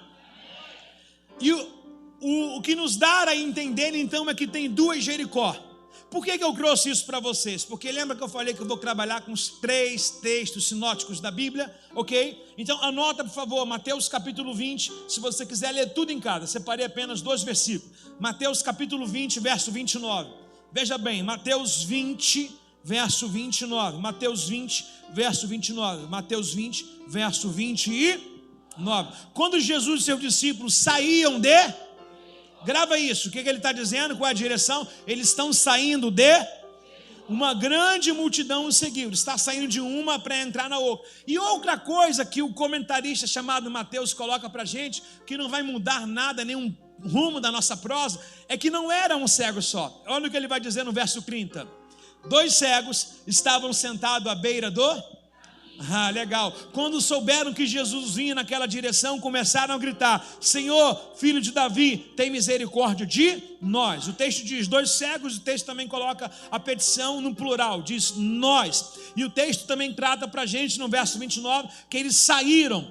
E o que nos dá a entender então é que tem duas Jericó. Por que eu trouxe isso para vocês? Porque lembra que eu falei que eu vou trabalhar com os 3 textos sinóticos da Bíblia, ok? Então anota, por favor, Mateus capítulo 20, se você quiser ler tudo em casa. Separei apenas 2 versículos. Mateus capítulo 20, verso 29. Veja bem, Mateus 20, verso 29. Mateus 20, verso 29. Mateus 20, verso 29. Quando Jesus e seus discípulos saíam de... Grava isso, o que ele está dizendo? Qual é a direção? Eles estão saindo de... Uma grande multidão o seguiu. Está saindo de uma para entrar na outra. E outra coisa que o comentarista chamado Mateus coloca para a gente, que não vai mudar nada, nenhum rumo da nossa prosa, é que não era um cego só. Olha o que ele vai dizer no verso 30. 2 cegos estavam sentados à beira do... Ah, legal. Quando souberam que Jesus vinha naquela direção, começaram a gritar: Senhor, filho de Davi, tem misericórdia de nós. O texto diz 2 cegos, o texto também coloca a petição no plural, diz nós. E o texto também trata para a gente no verso 29 que eles saíram.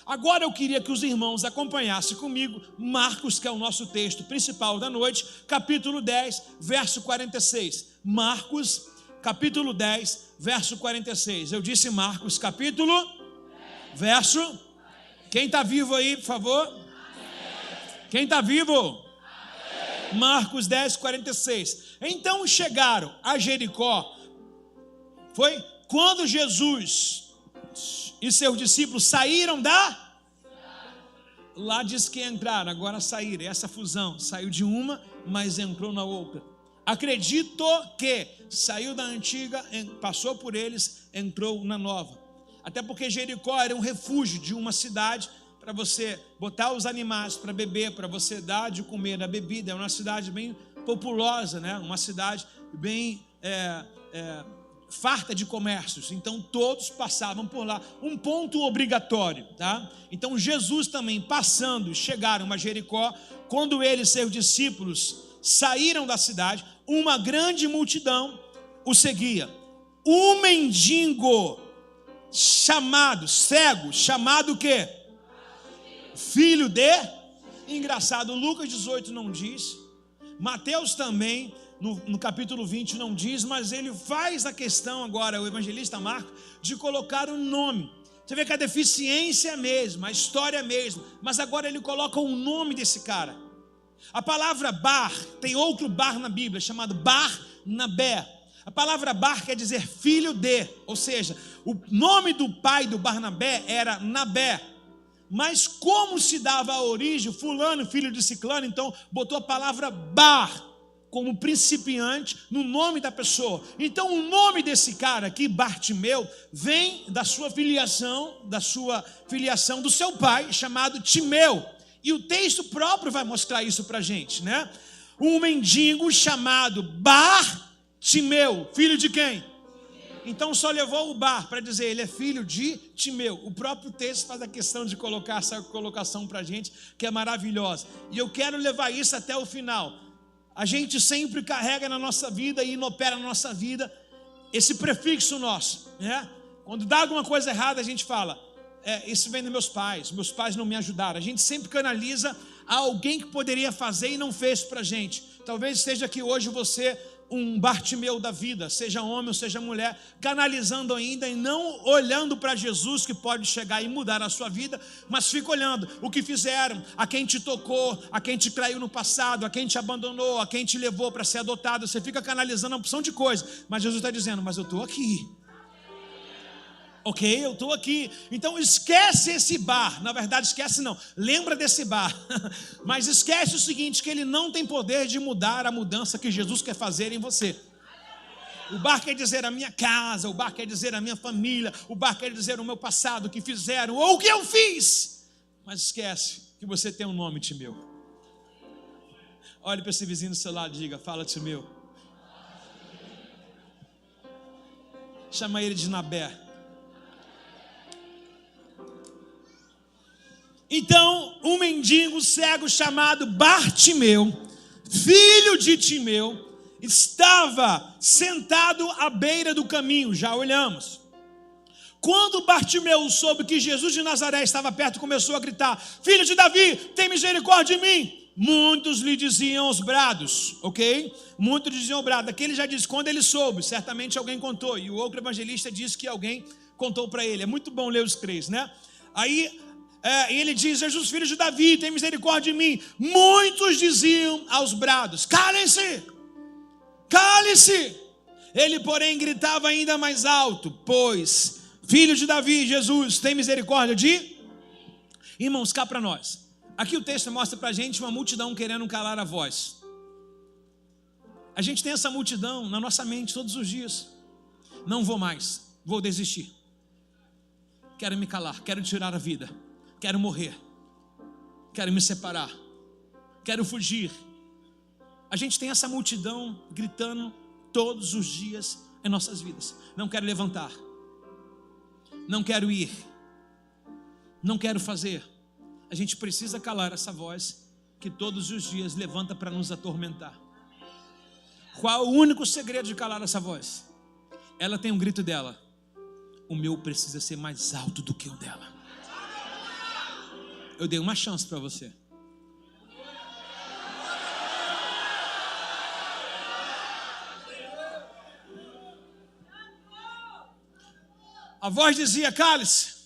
Agora eu queria que os irmãos acompanhassem comigo Marcos, que é o nosso texto principal da noite, capítulo 10, verso 46. Marcos, capítulo 10, verso 46. Eu disse Marcos, capítulo, verso. Quem está vivo aí, por favor? Quem está vivo? Marcos 10, 46. Então chegaram a Jericó. Foi quando Jesus e seus discípulos saíram da... Lá diz que entraram, agora saíram. Essa fusão saiu de uma, mas entrou na outra. Acredito que saiu da antiga, passou por eles, entrou na nova. Até porque Jericó era um refúgio de uma cidade para você botar os animais para beber, para você dar de comer a bebida. É uma cidade bem populosa, né? Uma cidade bem farta de comércios. Então todos passavam por lá. Um ponto obrigatório, tá? Então Jesus também passando, chegaram a Jericó. Quando ele e seus discípulos saíram da cidade, uma grande multidão o seguia. Um mendigo chamado, cego, chamado o quê? Filho de... Engraçado, Lucas 18 não diz, Mateus também, no capítulo 20 não diz, mas ele faz a questão agora, o evangelista Marcos, de colocar um nome. Você vê que a deficiência é a mesma, a história é a mesma, mas agora ele coloca o nome desse cara. A palavra Bar, tem outro Bar na Bíblia, chamado Barnabé. A palavra Bar quer dizer filho de, ou seja, o nome do pai do Barnabé era Nabé. Mas como se dava a origem, fulano, filho de ciclano, então botou a palavra Bar como principiante no nome da pessoa. Então o nome desse cara aqui, Bartimeu, vem da sua filiação do seu pai, chamado Timeu. E o texto próprio vai mostrar isso para a gente, né? Um mendigo chamado Bartimeu, filho de quem? Então só levou o Bar para dizer, ele é filho de Timeu. O próprio texto faz a questão de colocar essa colocação para a gente, que é maravilhosa. E eu quero levar isso até o final. A gente sempre carrega na nossa vida e inopera na nossa vida esse prefixo nosso, né? Quando dá alguma coisa errada, a gente fala, isso vem dos meus pais não me ajudaram. A gente sempre canaliza a alguém que poderia fazer e não fez para a gente. Talvez esteja aqui hoje você, um Bartimeu da vida, seja homem ou seja mulher, canalizando ainda e não olhando para Jesus, que pode chegar e mudar a sua vida, mas fica olhando o que fizeram, a quem te tocou, a quem te traiu no passado, a quem te abandonou, a quem te levou para ser adotado. Você fica canalizando uma opção de coisas, mas Jesus está dizendo, mas eu estou aqui. Ok, eu estou aqui. Então esquece esse Bar. Na verdade esquece não, lembra desse Bar. Mas esquece o seguinte, que ele não tem poder de mudar a mudança que Jesus quer fazer em você. O Bar quer dizer a minha casa, o Bar quer dizer a minha família, o Bar quer dizer o meu passado, o que fizeram ou o que eu fiz. Mas esquece que você tem um nome, Timeu. Olhe para esse vizinho do seu lado e diga, fala, Timeu. Chama ele de Nabé. Então, um mendigo cego chamado Bartimeu, filho de Timeu, estava sentado à beira do caminho. Já olhamos. Quando Bartimeu soube que Jesus de Nazaré estava perto, começou a gritar, filho de Davi, tem misericórdia de mim. Muitos lhe diziam aos brados, ok? Muitos lhe diziam ao brado. Aqui ele já disse, quando ele soube, certamente alguém contou. E o outro evangelista disse que alguém contou para ele. É muito bom ler os 3, né? Aí... ele diz, Jesus, filho de Davi, tem misericórdia de mim. Muitos diziam aos brados, calem-se, cale-se. Ele, porém, gritava ainda mais alto, pois, filho de Davi, Jesus, tem misericórdia de... Irmãos, cá para nós. Aqui o texto mostra para a gente uma multidão querendo calar a voz. A gente tem essa multidão na nossa mente todos os dias. Não vou mais, vou desistir. Quero me calar, quero tirar a vida. Quero morrer, quero me separar, quero fugir. A gente tem essa multidão gritando todos os dias em nossas vidas. Não quero levantar, não quero ir, não quero fazer. A gente precisa calar essa voz que todos os dias levanta para nos atormentar. Qual é o único segredo de calar essa voz? Ela tem um grito dela: o meu precisa ser mais alto do que o dela. Eu dei uma chance para você. A voz dizia: cale-se.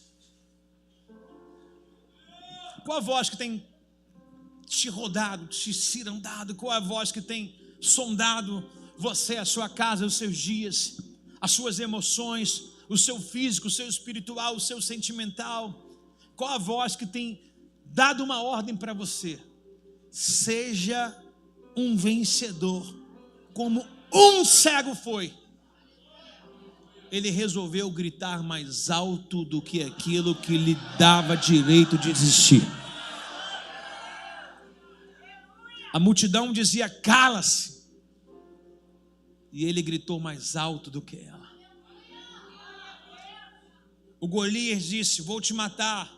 Qual a voz que tem te rodado, te cirandado? Qual a voz que tem sondado você, a sua casa, os seus dias, as suas emoções, o seu físico, o seu espiritual, o seu sentimental? Qual a voz que tem dado uma ordem para você? Seja um vencedor, como um cego foi. Ele resolveu gritar mais alto do que aquilo que lhe dava direito de existir. A multidão dizia: cala-se. E ele gritou mais alto do que ela. O Golias disse: vou te matar.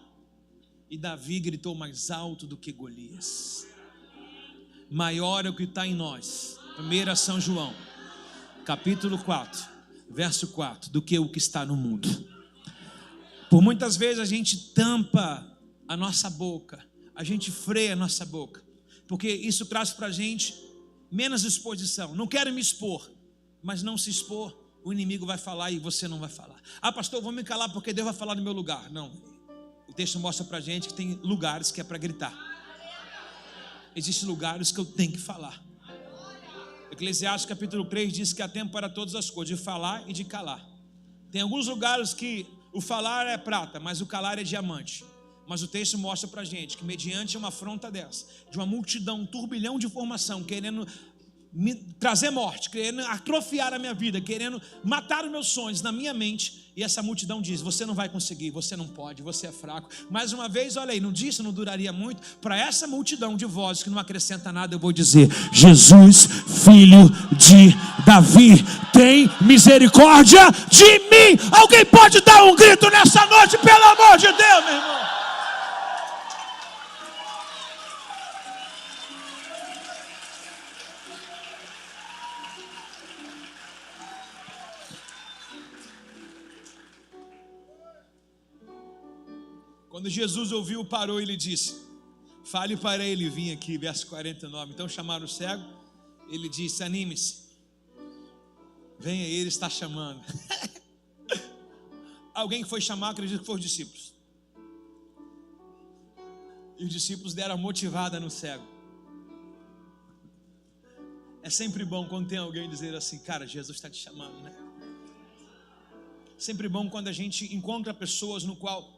E Davi gritou mais alto do que Golias. Maior é o que está em nós. 1 São João, capítulo 4. Verso 4, do que o que está no mundo. Por muitas vezes a gente tampa a nossa boca, a gente freia a nossa boca, porque isso traz para a gente menos exposição. Não quero me expor, mas não se expor, o inimigo vai falar e você não vai falar. Ah, pastor, vou me calar porque Deus vai falar no meu lugar. Não, o texto mostra para a gente que tem lugares que é para gritar. Existem lugares que eu tenho que falar. Eclesiastes capítulo 3 diz que há tempo para todas as coisas, de falar e de calar. Tem alguns lugares que o falar é prata, mas o calar é diamante. Mas o texto mostra para a gente que mediante uma afronta dessa, de uma multidão, um turbilhão de informação, querendo me trazer morte, querendo atrofiar a minha vida, querendo matar os meus sonhos na minha mente, e essa multidão diz: você não vai conseguir, você não pode, você é fraco. Mais uma vez, olha aí, não disse, não duraria muito. Para essa multidão de vozes que não acrescenta nada, eu vou dizer: Jesus, filho de Davi, tem misericórdia de mim. Alguém pode dar um grito nessa noite, pelo amor de Deus, meu irmão? Quando Jesus ouviu, parou e lhe disse: fale para ele vir aqui, verso 49. Então chamaram o cego, ele disse: anime-se, venha, ele está chamando. Alguém que foi chamar, acredito que foram os discípulos. E os discípulos deram a motivada no cego. É sempre bom quando tem alguém dizer assim: cara, Jesus está te chamando, né? Sempre bom quando a gente encontra pessoas no qual...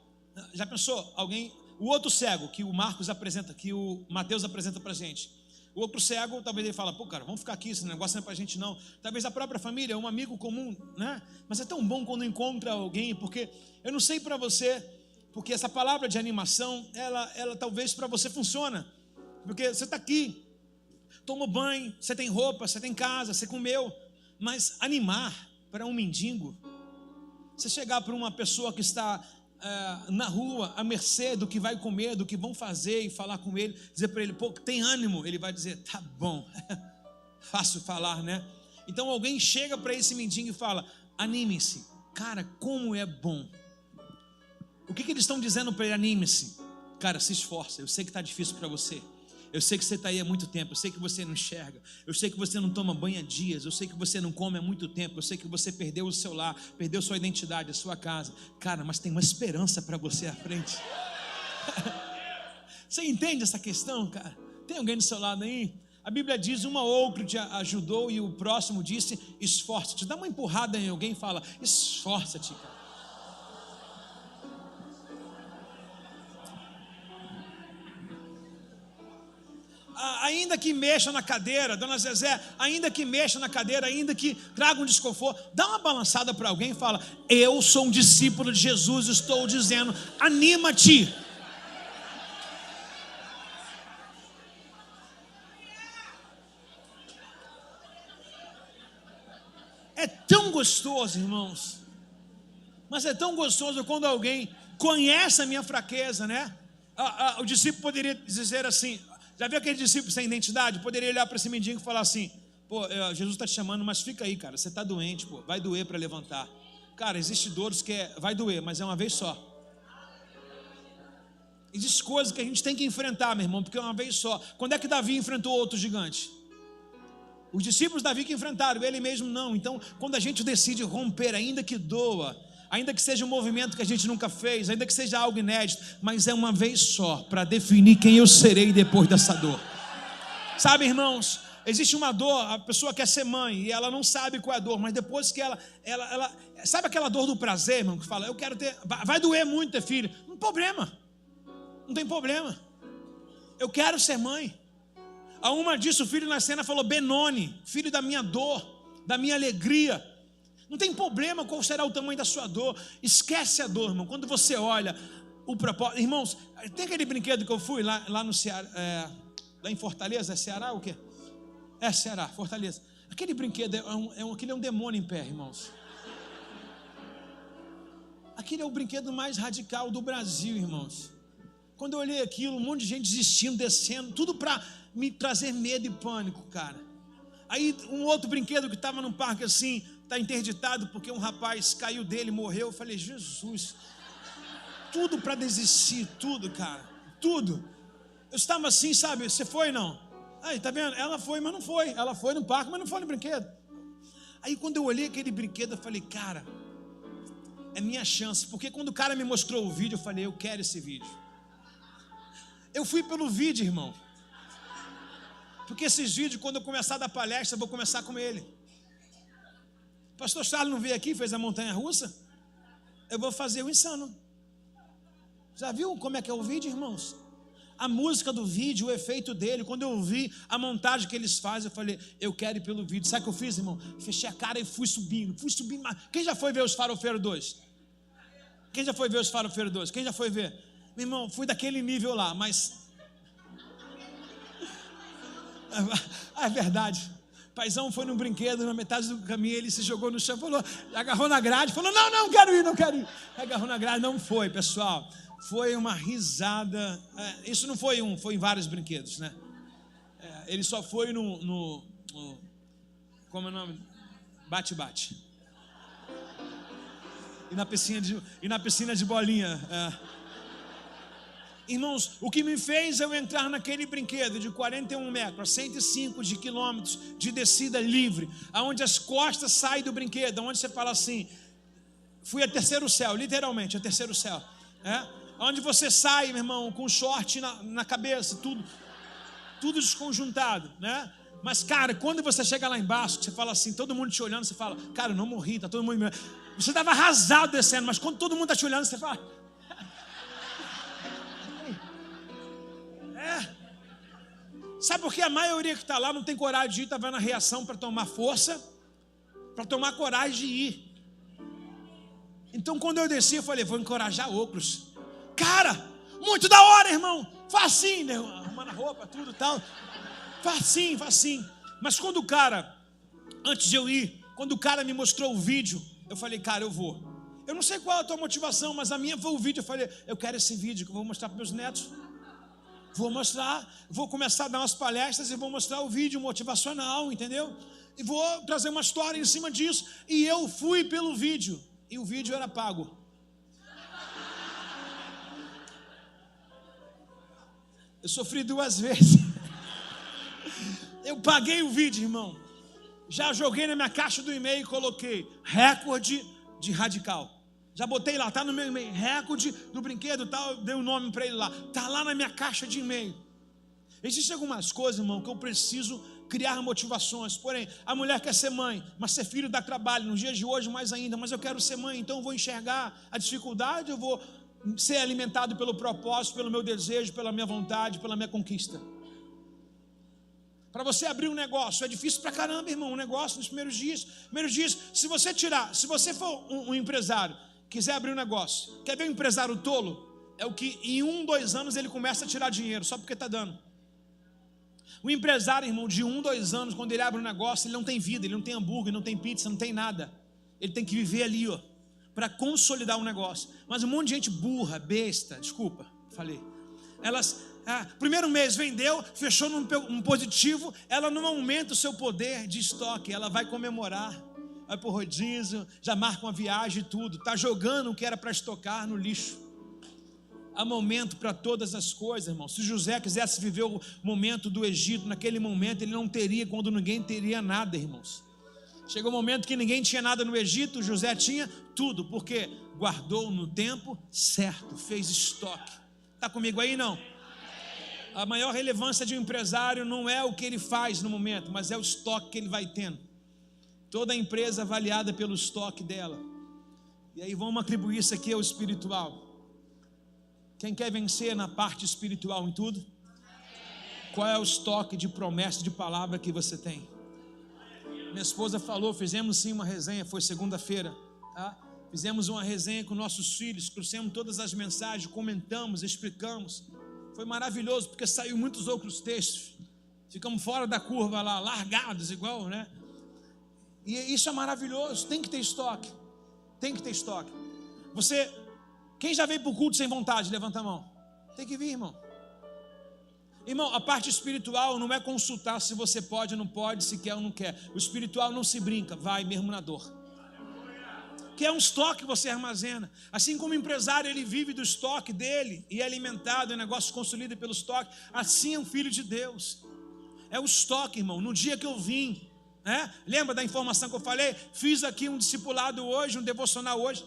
Já pensou? Alguém, o outro cego que o Marcos apresenta, que o Mateus apresenta pra gente. O outro cego, talvez ele fala: pô, cara, vamos ficar aqui, esse negócio não é pra gente não. Talvez a própria família, um amigo comum, né? Mas é tão bom quando encontra alguém, porque eu não sei pra você, porque essa palavra de animação, ela talvez pra você funciona. Porque você tá aqui, tomou banho, você tem roupa, você tem casa, você comeu. Mas animar para um mendigo, você chegar para uma pessoa que está na rua, à mercê do que vai comer, do que vão fazer, e falar com ele, dizer para ele: pô, tem ânimo? Ele vai dizer: tá bom. Fácil falar, né? Então alguém chega para esse mendigo e fala: anime-se. Cara, como é bom. O que eles estão dizendo para ele? Anime-se. Cara, se esforça, eu sei que está difícil para você. Eu sei que você está aí há muito tempo, eu sei que você não enxerga, eu sei que você não toma banho há dias, eu sei que você não come há muito tempo, eu sei que você perdeu o seu lar, perdeu sua identidade, a sua casa. Cara, mas tem uma esperança para você à frente. Você entende essa questão, cara? Tem alguém do seu lado aí? A Bíblia diz: uma ou outra te ajudou e o próximo disse: esforça-te. Dá uma empurrada em alguém e fala: esforça-te, cara. Ainda que mexa na cadeira, dona Zezé, ainda que mexa na cadeira, ainda que traga um desconforto, dá uma balançada para alguém e fala: eu sou um discípulo de Jesus, estou dizendo, anima-te. gostoso, irmãos. Mas é tão gostoso quando alguém conhece a minha fraqueza, né? O discípulo poderia dizer assim, já viu aquele discípulo sem identidade? Poderia olhar para esse mendigo e falar assim, pô, Jesus está te chamando, mas fica aí, cara, você está doente, pô, vai doer para levantar. Cara, existe dores que vai doer, mas é uma vez só. Existem coisas que a gente tem que enfrentar, meu irmão, porque é uma vez só. Quando é que Davi enfrentou outro gigante? Os discípulos de Davi que enfrentaram, ele mesmo não. Então, quando a gente decide romper, ainda que doa, ainda que seja um movimento que a gente nunca fez, ainda que seja algo inédito, mas é uma vez só, para definir quem eu serei depois dessa dor. Sabe, irmãos, existe uma dor, a pessoa quer ser mãe e ela não sabe qual é a dor, mas depois que ela sabe aquela dor do prazer, irmão, que fala, eu quero ter, vai doer muito ter filho, não tem problema, não tem problema, eu quero ser mãe. A uma disse, o filho na cena falou, Benoni, filho da minha dor, da minha alegria. Não tem problema qual será o tamanho da sua dor. Esquece a dor, irmão. Quando você olha o propósito. Irmãos, tem aquele brinquedo que eu fui lá no Ceará, lá em Fortaleza, é Ceará ou o quê? É Ceará, Fortaleza. Aquele brinquedo aquele é um demônio em pé, irmãos. Aquele é o brinquedo mais radical do Brasil, irmãos. Quando eu olhei aquilo, um monte de gente desistindo, descendo, tudo para me trazer medo e pânico, cara. Aí um outro brinquedo que estava num parque assim, está interditado porque um rapaz caiu dele, morreu. Eu falei, Jesus, tudo para desistir, tudo, cara, tudo. Eu estava assim, sabe, você foi não? Aí, tá vendo? Ela foi, mas não foi. Ela foi no parque, mas não foi no brinquedo. Aí quando eu olhei aquele brinquedo, eu falei, cara, é minha chance. Porque quando o cara me mostrou o vídeo, eu falei, eu quero esse vídeo. Eu fui pelo vídeo, irmão. Porque esses vídeos, quando eu começar a dar palestra, eu vou começar com ele. O pastor Charles não veio aqui, fez a montanha-russa? Eu vou fazer o insano. Já viu como é que é o vídeo, irmãos? A música do vídeo, o efeito dele. Quando eu vi a montagem que eles fazem, eu falei, eu quero ir pelo vídeo. Sabe o que eu fiz, irmão? Fechei a cara e fui subindo. Quem já foi ver os Farofeiros 2? Quem já foi ver os Farofeiros 2? Quem já foi ver? Meu irmão, fui daquele nível lá, mas... é verdade. Paizão foi num brinquedo, na metade do caminho ele se jogou no chão, falou, agarrou na grade, falou, não quero ir. Agarrou na grade, não foi, pessoal. Foi uma risada. Isso não foi foi em vários brinquedos, né? Ele só foi no como é o nome? Bate-bate. E na piscina de bolinha. Irmãos, o que me fez eu entrar naquele brinquedo de 41 metros, 105 de quilômetros de descida livre, aonde as costas saem do brinquedo, onde você fala assim, fui a terceiro céu, literalmente, a terceiro céu, onde você sai, meu irmão, com short na cabeça, tudo desconjuntado, né? Mas, cara, quando você chega lá embaixo, você fala assim, todo mundo te olhando, você fala, cara, eu não morri, tá todo mundo me olhando. Você estava arrasado descendo, mas quando todo mundo está te olhando, você fala... Sabe por que a maioria que está lá não tem coragem de ir, está vendo a reação para tomar força, para tomar coragem de ir. Então quando eu desci, eu falei, vou encorajar outros. Cara, muito da hora, irmão. Facinho, né? Arrumando a roupa, tudo e tal. Facinho. Mas quando o cara, antes de eu ir, quando o cara me mostrou o vídeo, eu falei, cara, eu vou. Eu não sei qual é a tua motivação, mas a minha foi o vídeo. Eu falei, eu quero esse vídeo que eu vou mostrar para meus netos. Vou mostrar, vou começar a dar umas palestras e vou mostrar o vídeo motivacional, entendeu? E vou trazer uma história em cima disso. E eu fui pelo vídeo. E o vídeo era pago. Eu sofri 2 vezes. Eu paguei o vídeo, irmão. Já joguei na minha caixa do e-mail e coloquei recorde de radical. Já botei lá, tá no meu e-mail, recorde do brinquedo, tal, dei um nome para ele lá, tá lá na minha caixa de e-mail. Existem algumas coisas, irmão, que eu preciso criar motivações. Porém, a mulher quer ser mãe, mas ser filho dá trabalho, nos dias de hoje mais ainda. Mas eu quero ser mãe, então eu vou enxergar a dificuldade, eu vou ser alimentado pelo propósito, pelo meu desejo, pela minha vontade, pela minha conquista. Para você abrir um negócio, é difícil pra caramba, irmão, um negócio nos primeiros dias. Se você for um empresário, quiser abrir um negócio, quer ver um empresário tolo? É o que em 1, 2 anos ele começa a tirar dinheiro, só porque está dando. O empresário, irmão, de 1, 2 anos, quando ele abre um negócio, ele não tem vida, ele não tem hambúrguer, não tem pizza, não tem nada. ele tem que viver ali, ó, para consolidar um negócio. Mas um monte de gente burra, besta, desculpa, falei. Elas, primeiro mês vendeu, fechou num positivo, ela não aumenta o seu poder de estoque, ela vai comemorar, vai pro rodízio, já marca uma viagem e tudo, está jogando o que era para estocar no lixo. Há momento para todas as coisas, irmão. Se José quisesse viver o momento do Egito, naquele momento ele não teria, quando ninguém teria nada, irmãos. Chegou um momento que ninguém tinha nada no Egito, José tinha tudo, porque guardou no tempo certo, fez estoque. Está comigo aí, não? A maior relevância de um empresário não é o que ele faz no momento, mas é o estoque que ele vai tendo. Toda a empresa é avaliada pelo estoque dela. E aí vamos atribuir isso aqui ao espiritual. Quem quer vencer na parte espiritual em tudo? Qual é o estoque de promessa, de palavra que você tem? Minha esposa falou, fizemos sim uma resenha, foi segunda-feira, tá? Fizemos uma resenha com nossos filhos, trouxemos todas as mensagens, comentamos, explicamos. Foi maravilhoso, porque saiu muitos outros textos. Ficamos fora da curva lá, largados igual, né? E isso é maravilhoso, tem que ter estoque. Tem que ter estoque. Quem já veio para o culto sem vontade, levanta a mão. Tem que vir, irmão. Irmão, a parte espiritual não é consultar se você pode ou não pode, se quer ou não quer. O espiritual não se brinca, vai mesmo na dor. Que é um estoque que você armazena. Assim como o empresário, ele vive do estoque dele e é alimentado, é um negócio construído pelo estoque. Assim é um filho de Deus. É o estoque, irmão. No dia que eu vim, né? Lembra da informação que eu falei? Fiz aqui um discipulado hoje, um devocional hoje.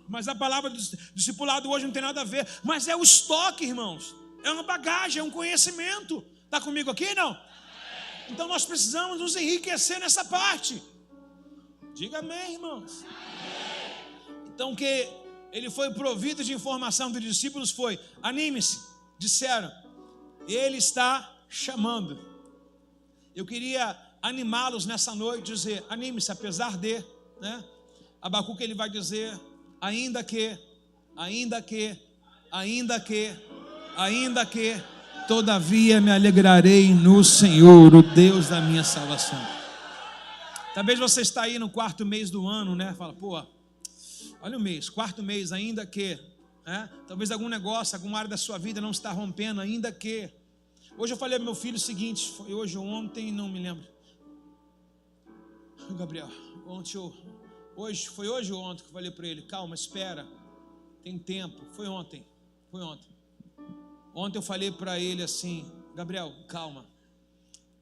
Mas a palavra do discipulado hoje não tem nada a ver. Mas é o estoque, irmãos. É uma bagagem, é um conhecimento. Está comigo aqui, não? Então nós precisamos nos enriquecer nessa parte. Diga amém, irmãos. Então que ele foi provido de informação dos discípulos foi: anime-se, disseram, ele está chamando. Eu queria animá-los nessa noite, dizer, anime-se, apesar de, né? Abacuque ele vai dizer, ainda que, todavia me alegrarei no Senhor, o Deus da minha salvação. Talvez você está aí no 4º mês do ano, né? Fala, pô, olha o mês, 4º mês, ainda que, né? Talvez algum negócio, alguma área da sua vida não está rompendo, ainda que. Hoje eu falei ao meu filho o seguinte, foi hoje ou ontem, não me lembro. Gabriel, foi hoje ou ontem que eu falei para ele, calma, espera, tem tempo. Foi ontem. Ontem eu falei para ele assim, Gabriel, calma.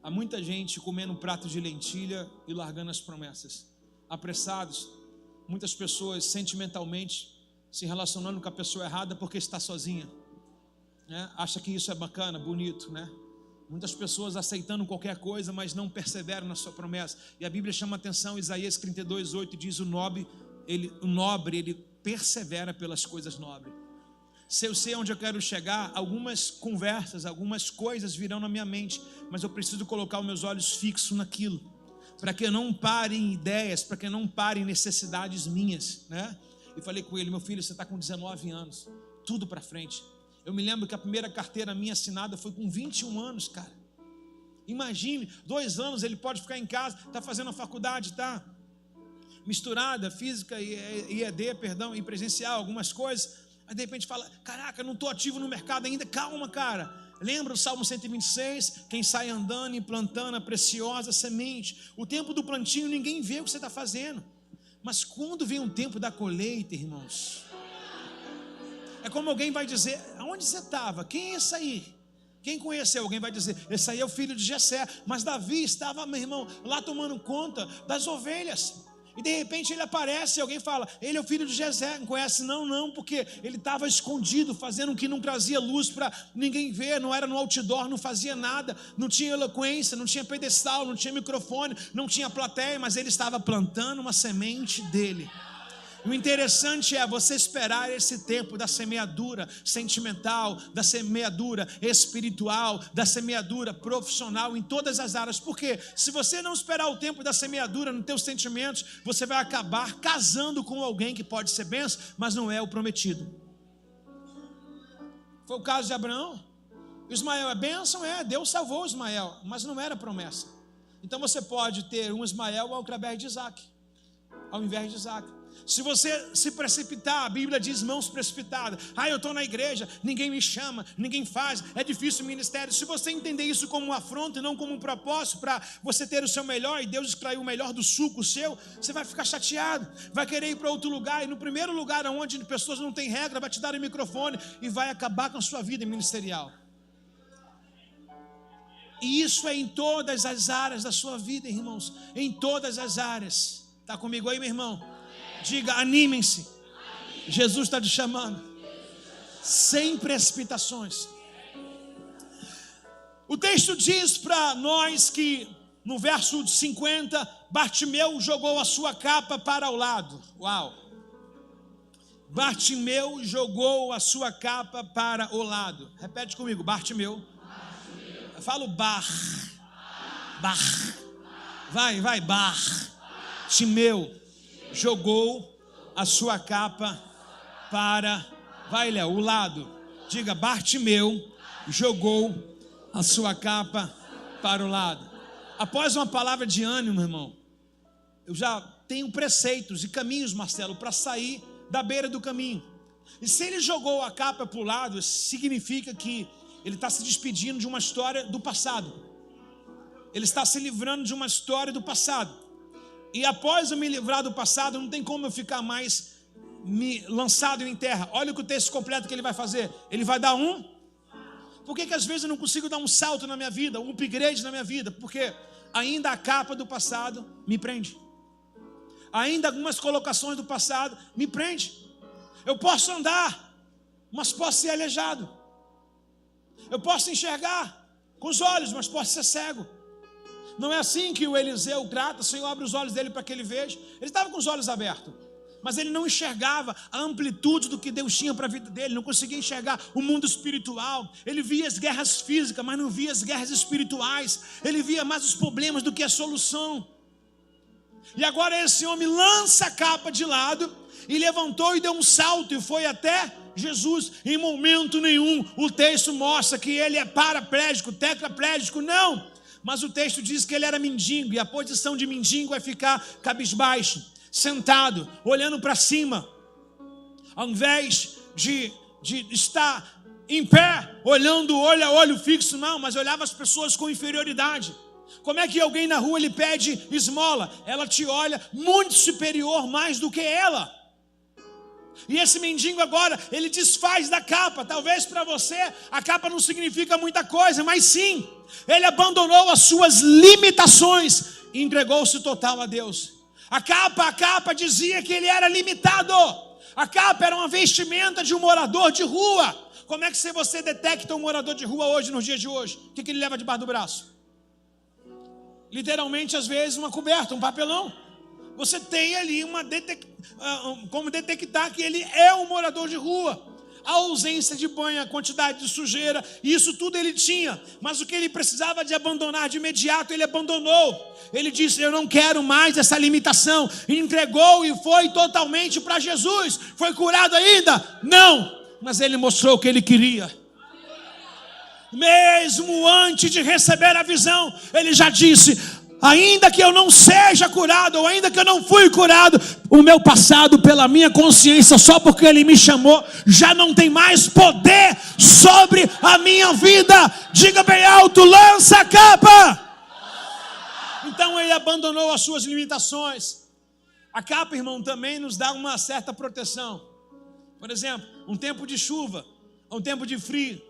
Há muita gente comendo um prato de lentilha e largando as promessas. Apressados, muitas pessoas sentimentalmente se relacionando com a pessoa errada porque está sozinha, né? Acha que isso é bacana, bonito, né? Muitas pessoas aceitando qualquer coisa, mas não perseveram na sua promessa. E a Bíblia chama atenção, Isaías 32:8 diz, o nobre, ele persevera pelas coisas nobres. Se eu sei onde eu quero chegar, algumas conversas, algumas coisas virão na minha mente, mas eu preciso colocar os meus olhos fixos naquilo, para que eu não pare em ideias, para que eu não pare em necessidades minhas, né? E falei com ele, meu filho, você está com 19 anos, tudo para frente. Eu me lembro que a primeira carteira minha assinada foi com 21 anos, cara. Imagine, 2 anos ele pode ficar em casa, está fazendo a faculdade, está misturada, física e EAD, e presencial, algumas coisas. Aí de repente fala, caraca, não estou ativo no mercado ainda. Calma, cara. Lembra o Salmo 126? Quem sai andando e plantando a preciosa semente. O tempo do plantio ninguém vê o que você está fazendo. Mas quando vem o tempo da colheita, irmãos, é como alguém vai dizer, aonde você estava? Quem é esse aí? Quem conheceu? Alguém vai dizer, esse aí é o filho de Jessé. Mas Davi estava, meu irmão, lá tomando conta das ovelhas. E de repente ele aparece e alguém fala, ele é o filho de Jessé. Não conhece? Não, porque ele estava escondido, fazendo o que não trazia luz para ninguém ver, não era no outdoor, não fazia nada, não tinha eloquência, não tinha pedestal, não tinha microfone, não tinha plateia, mas ele estava plantando uma semente dele. O interessante é você esperar esse tempo da semeadura sentimental, da semeadura espiritual, da semeadura profissional em todas as áreas. Porque se você não esperar o tempo da semeadura nos teus sentimentos, você vai acabar casando com alguém que pode ser bênção, mas não é o prometido. Foi o caso de Abraão. Ismael é bênção? Deus salvou Ismael, mas não era promessa. Então você pode ter um Ismael através de Isaac. ao invés de Isaac. Se você se precipitar, a Bíblia diz mãos precipitadas. Eu estou na igreja, ninguém me chama, ninguém faz, é difícil o ministério. Se você entender isso como um afronto e não como um propósito para você ter o seu melhor e Deus extrair o melhor do suco seu, você vai ficar chateado, vai querer ir para outro lugar. E no primeiro lugar onde pessoas não têm regra, vai te dar o microfone e vai acabar com a sua vida ministerial. E isso é em todas as áreas da sua vida, irmãos. Em todas as áreas. Está comigo aí, meu irmão? Diga, animem-se. Jesus está te chamando. Sem precipitações. O texto diz para nós que no verso 50, Bartimeu jogou a sua capa para o lado. Uau! Bartimeu jogou a sua capa para o lado. Repete comigo, Bartimeu. Eu falo Bar. Vai, Bartimeu jogou a sua capa para, Léo, o lado. Diga, Bartimeu jogou a sua capa para o lado. Após uma palavra de ânimo, irmão, eu já tenho preceitos e caminhos, Marcelo, para sair da beira do caminho. E se ele jogou a capa para o lado, significa que ele está se despedindo de uma história do passado. Ele está se livrando de uma história do passado. E após eu me livrar do passado, não tem como eu ficar mais lançado em terra. Olha o que o texto completo que ele vai fazer. Ele vai dar Por que às vezes eu não consigo dar um salto na minha vida, um upgrade na minha vida? Porque ainda a capa do passado me prende. Ainda algumas colocações do passado me prende. Eu posso andar, mas posso ser aleijado. Eu posso enxergar com os olhos, mas posso ser cego. Não é assim que o Eliseu trata. O Senhor abre os olhos dele para que ele veja. Ele estava com os olhos abertos, mas ele não enxergava a amplitude do que Deus tinha para a vida dele. Não conseguia enxergar o mundo espiritual. Ele via as guerras físicas, mas não via as guerras espirituais. Ele via mais os problemas do que a solução. E agora esse homem lança a capa de lado e levantou e deu um salto e foi até Jesus. Em momento nenhum o texto mostra que ele é paraplégico, tetraplégico, não. Mas o texto diz que ele era mendigo, e a posição de mendigo é ficar cabisbaixo, sentado, olhando para cima, ao invés de estar em pé, olhando olho a olho fixo, não, mas olhava as pessoas com inferioridade. Como é que alguém na rua lhe pede esmola? Ela te olha muito superior, mais do que ela. E esse mendigo agora, ele desfaz da capa. Talvez para você a capa não significa muita coisa, mas sim, ele abandonou as suas limitações e entregou-se total a Deus. A capa dizia que ele era limitado. A capa era uma vestimenta de um morador de rua. Como é que você detecta um morador de rua hoje, nos dias de hoje? O que ele leva debaixo do braço? Literalmente, às vezes, uma coberta, um papelão. Você tem ali como detectar que ele é um morador de rua. A ausência de banho, a quantidade de sujeira, isso tudo ele tinha. Mas o que ele precisava de abandonar de imediato, ele abandonou. Ele disse, eu não quero mais essa limitação. Entregou e foi totalmente para Jesus. Foi curado ainda? Não. Mas ele mostrou o que ele queria. Mesmo antes de receber a visão, ele já disse, ainda que eu não seja curado, ou ainda que eu não fui curado, o meu passado pela minha consciência, só porque ele me chamou, já não tem mais poder sobre a minha vida. Diga bem alto, lança a capa. Então ele abandonou as suas limitações. A capa, irmão, também nos dá uma certa proteção. Por exemplo, um tempo de chuva, um tempo de frio,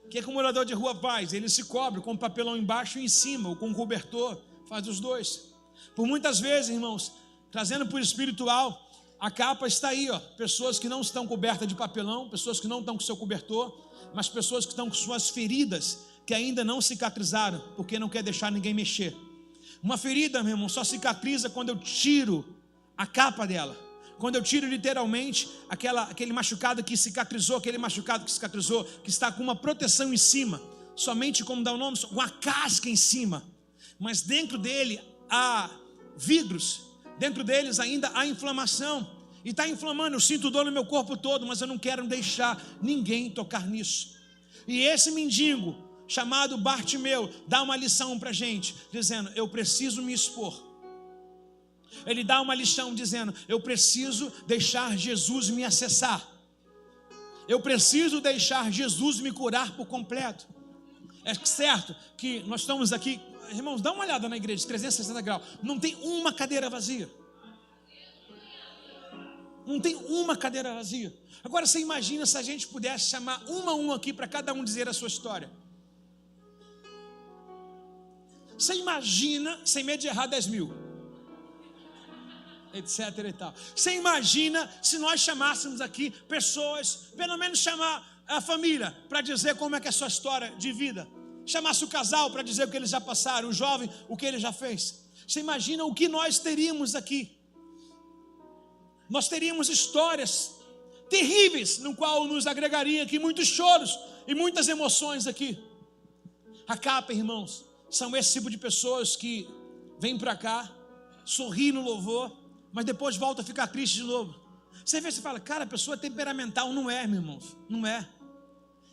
o que o morador de rua faz? Ele se cobre com papelão embaixo e em cima, ou com cobertor. Faz os dois. Por muitas vezes, irmãos, trazendo para o espiritual, a capa está aí, ó. Pessoas que não estão cobertas de papelão, pessoas que não estão com seu cobertor, mas pessoas que estão com suas feridas, que ainda não cicatrizaram, porque não quer deixar ninguém mexer. Uma ferida, meu irmão, só cicatriza quando eu tiro a capa dela. Quando eu tiro literalmente aquele machucado que cicatrizou, que está com uma proteção em cima, somente, como dá o nome, com a casca em cima. Mas dentro dele há vidros, dentro deles ainda há inflamação, e está inflamando, eu sinto dor no meu corpo todo, mas eu não quero deixar ninguém tocar nisso. E esse mendigo, chamado Bartimeu, dá uma lição para a gente, dizendo, eu preciso me expor, Ele dá uma lição dizendo: eu preciso deixar Jesus me acessar. Eu preciso deixar Jesus me curar por completo. É certo que nós estamos aqui, irmãos, dá uma olhada na igreja, 360 graus. Não tem uma cadeira vazia. Não tem uma cadeira vazia. Agora você imagina se a gente pudesse chamar uma a uma aqui para cada um dizer a sua história. Você imagina, sem medo de errar 10 mil, etc e tal. Você imagina se nós chamássemos aqui pessoas, pelo menos chamar a família para dizer como é que é a sua história de vida. Chamasse o casal para dizer o que eles já passaram, o jovem, o que ele já fez. Você imagina o que nós teríamos aqui? Nós teríamos histórias terríveis, no qual nos agregaria aqui muitos choros e muitas emoções aqui. A capa, irmãos, são esse tipo de pessoas que vêm para cá, sorri no louvor, mas depois volta a ficar triste de novo. Você vê, você fala, cara, a pessoa é temperamental. Não é, meus irmãos, não é.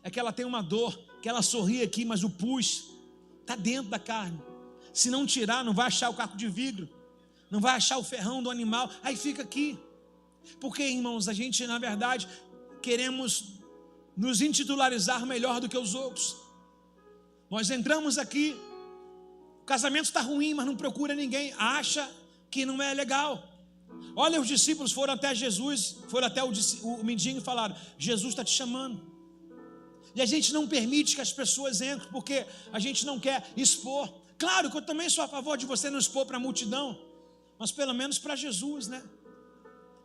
É que ela tem uma dor, que ela sorri aqui, mas o pus está dentro da carne. Se não tirar, não vai achar o caco de vidro, não vai achar o ferrão do animal, aí fica aqui. Porque, irmãos, a gente, na verdade, queremos nos intitularizar melhor do que os outros. Nós entramos aqui, o casamento está ruim, mas não procura ninguém, acha que não é legal. Olha, os discípulos foram até Jesus, foram até o mendigo e falaram: Jesus está te chamando. E a gente não permite que as pessoas entrem, porque a gente não quer expor. Claro que eu também sou a favor de você não expor para a multidão, mas pelo menos para Jesus, né?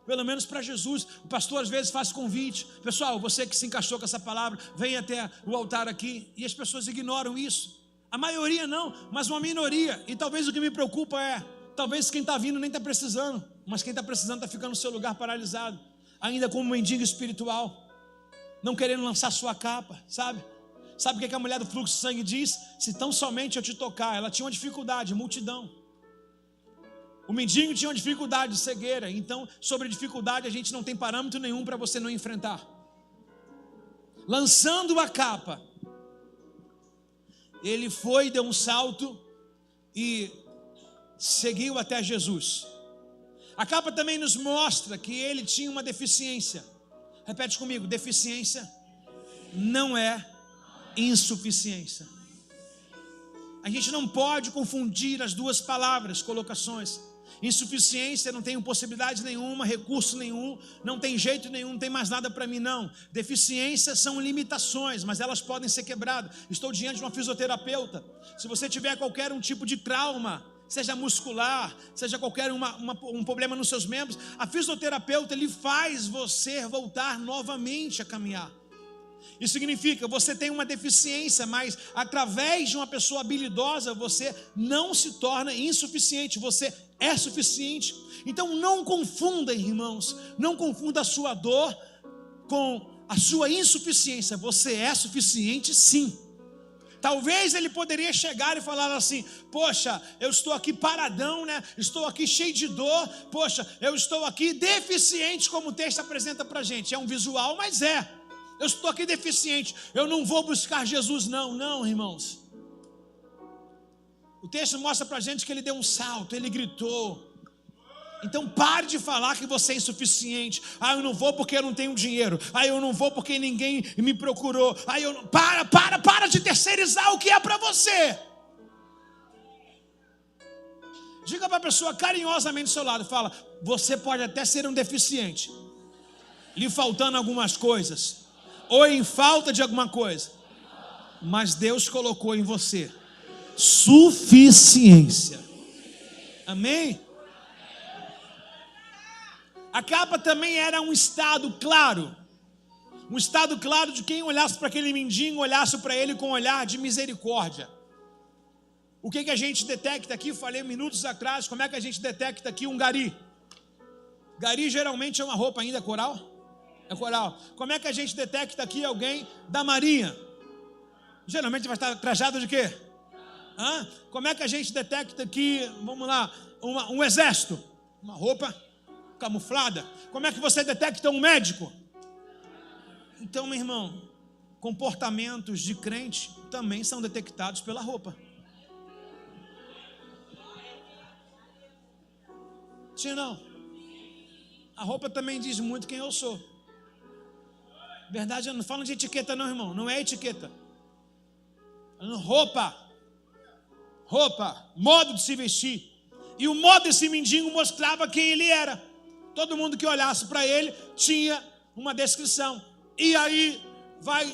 Pelo menos para Jesus. O pastor às vezes faz convite: pessoal, você que se encaixou com essa palavra, vem até o altar aqui. E as pessoas ignoram isso. A maioria não, mas uma minoria. E talvez o que me preocupa é, talvez quem está vindo nem está precisando, mas quem está precisando está ficando no seu lugar paralisado, ainda como um mendigo espiritual, não querendo lançar sua capa, sabe? Sabe o que a mulher do fluxo de sangue diz? Se tão somente eu te tocar. Ela tinha uma dificuldade, multidão. O mendigo tinha uma dificuldade de cegueira. Então, sobre dificuldade, a gente não tem parâmetro nenhum para você não enfrentar. Lançando a capa, ele foi, deu um salto e seguiu até Jesus. A capa também nos mostra que ele tinha uma deficiência. Repete comigo: deficiência não é insuficiência. A gente não pode confundir as duas palavras, colocações. Insuficiência, não tenho possibilidade nenhuma, recurso nenhum, não tem jeito nenhum, não tem mais nada para mim, não. Deficiências são limitações, mas elas podem ser quebradas. Estou diante de uma fisioterapeuta. Se você tiver qualquer um tipo de trauma, seja muscular, seja qualquer um problema nos seus membros, a fisioterapeuta, ele faz você voltar novamente a caminhar. Isso significa, você tem uma deficiência, mas através de uma pessoa habilidosa, você não se torna insuficiente, você é suficiente. Então não confunda, irmãos, não confunda a sua dor com a sua insuficiência. Você é suficiente, sim. Talvez ele poderia chegar e falar assim: poxa, eu estou aqui paradão, né? Estou aqui cheio de dor. Poxa, eu estou aqui deficiente, como o texto apresenta para a gente. É um visual, mas é. Eu estou aqui deficiente, eu não vou buscar Jesus. Não, irmãos. O texto mostra para a gente que ele deu um salto, ele gritou. Então pare de falar que você é insuficiente. Eu não vou porque eu não tenho dinheiro. Eu não vou porque ninguém me procurou. Para de terceirizar o que é para você. Diga para a pessoa carinhosamente do seu lado, fala: você pode até ser um deficiente, lhe faltando algumas coisas, ou em falta de alguma coisa, mas Deus colocou em você suficiência. Amém? A capa também era um estado claro. Um estado claro de quem olhasse para aquele mendigo, olhasse para ele com um olhar de misericórdia. O que a gente detecta aqui? Falei minutos atrás, como é que a gente detecta aqui um gari? Gari geralmente é uma roupa ainda coral? É coral. Como é que a gente detecta aqui alguém da marinha? Geralmente vai estar trajado de quê? Como é que a gente detecta aqui, vamos lá, um exército? Uma roupa camuflada. Como é que você detecta um médico? Então, meu irmão, comportamentos de crente também são detectados pela roupa. Sim ou não? A roupa também diz muito quem eu sou. Verdade, eu não falo de etiqueta não, irmão. Não é etiqueta. Roupa, modo de se vestir. E o modo desse mendigo mostrava quem ele era. Todo mundo que olhasse para ele tinha uma descrição. E aí vai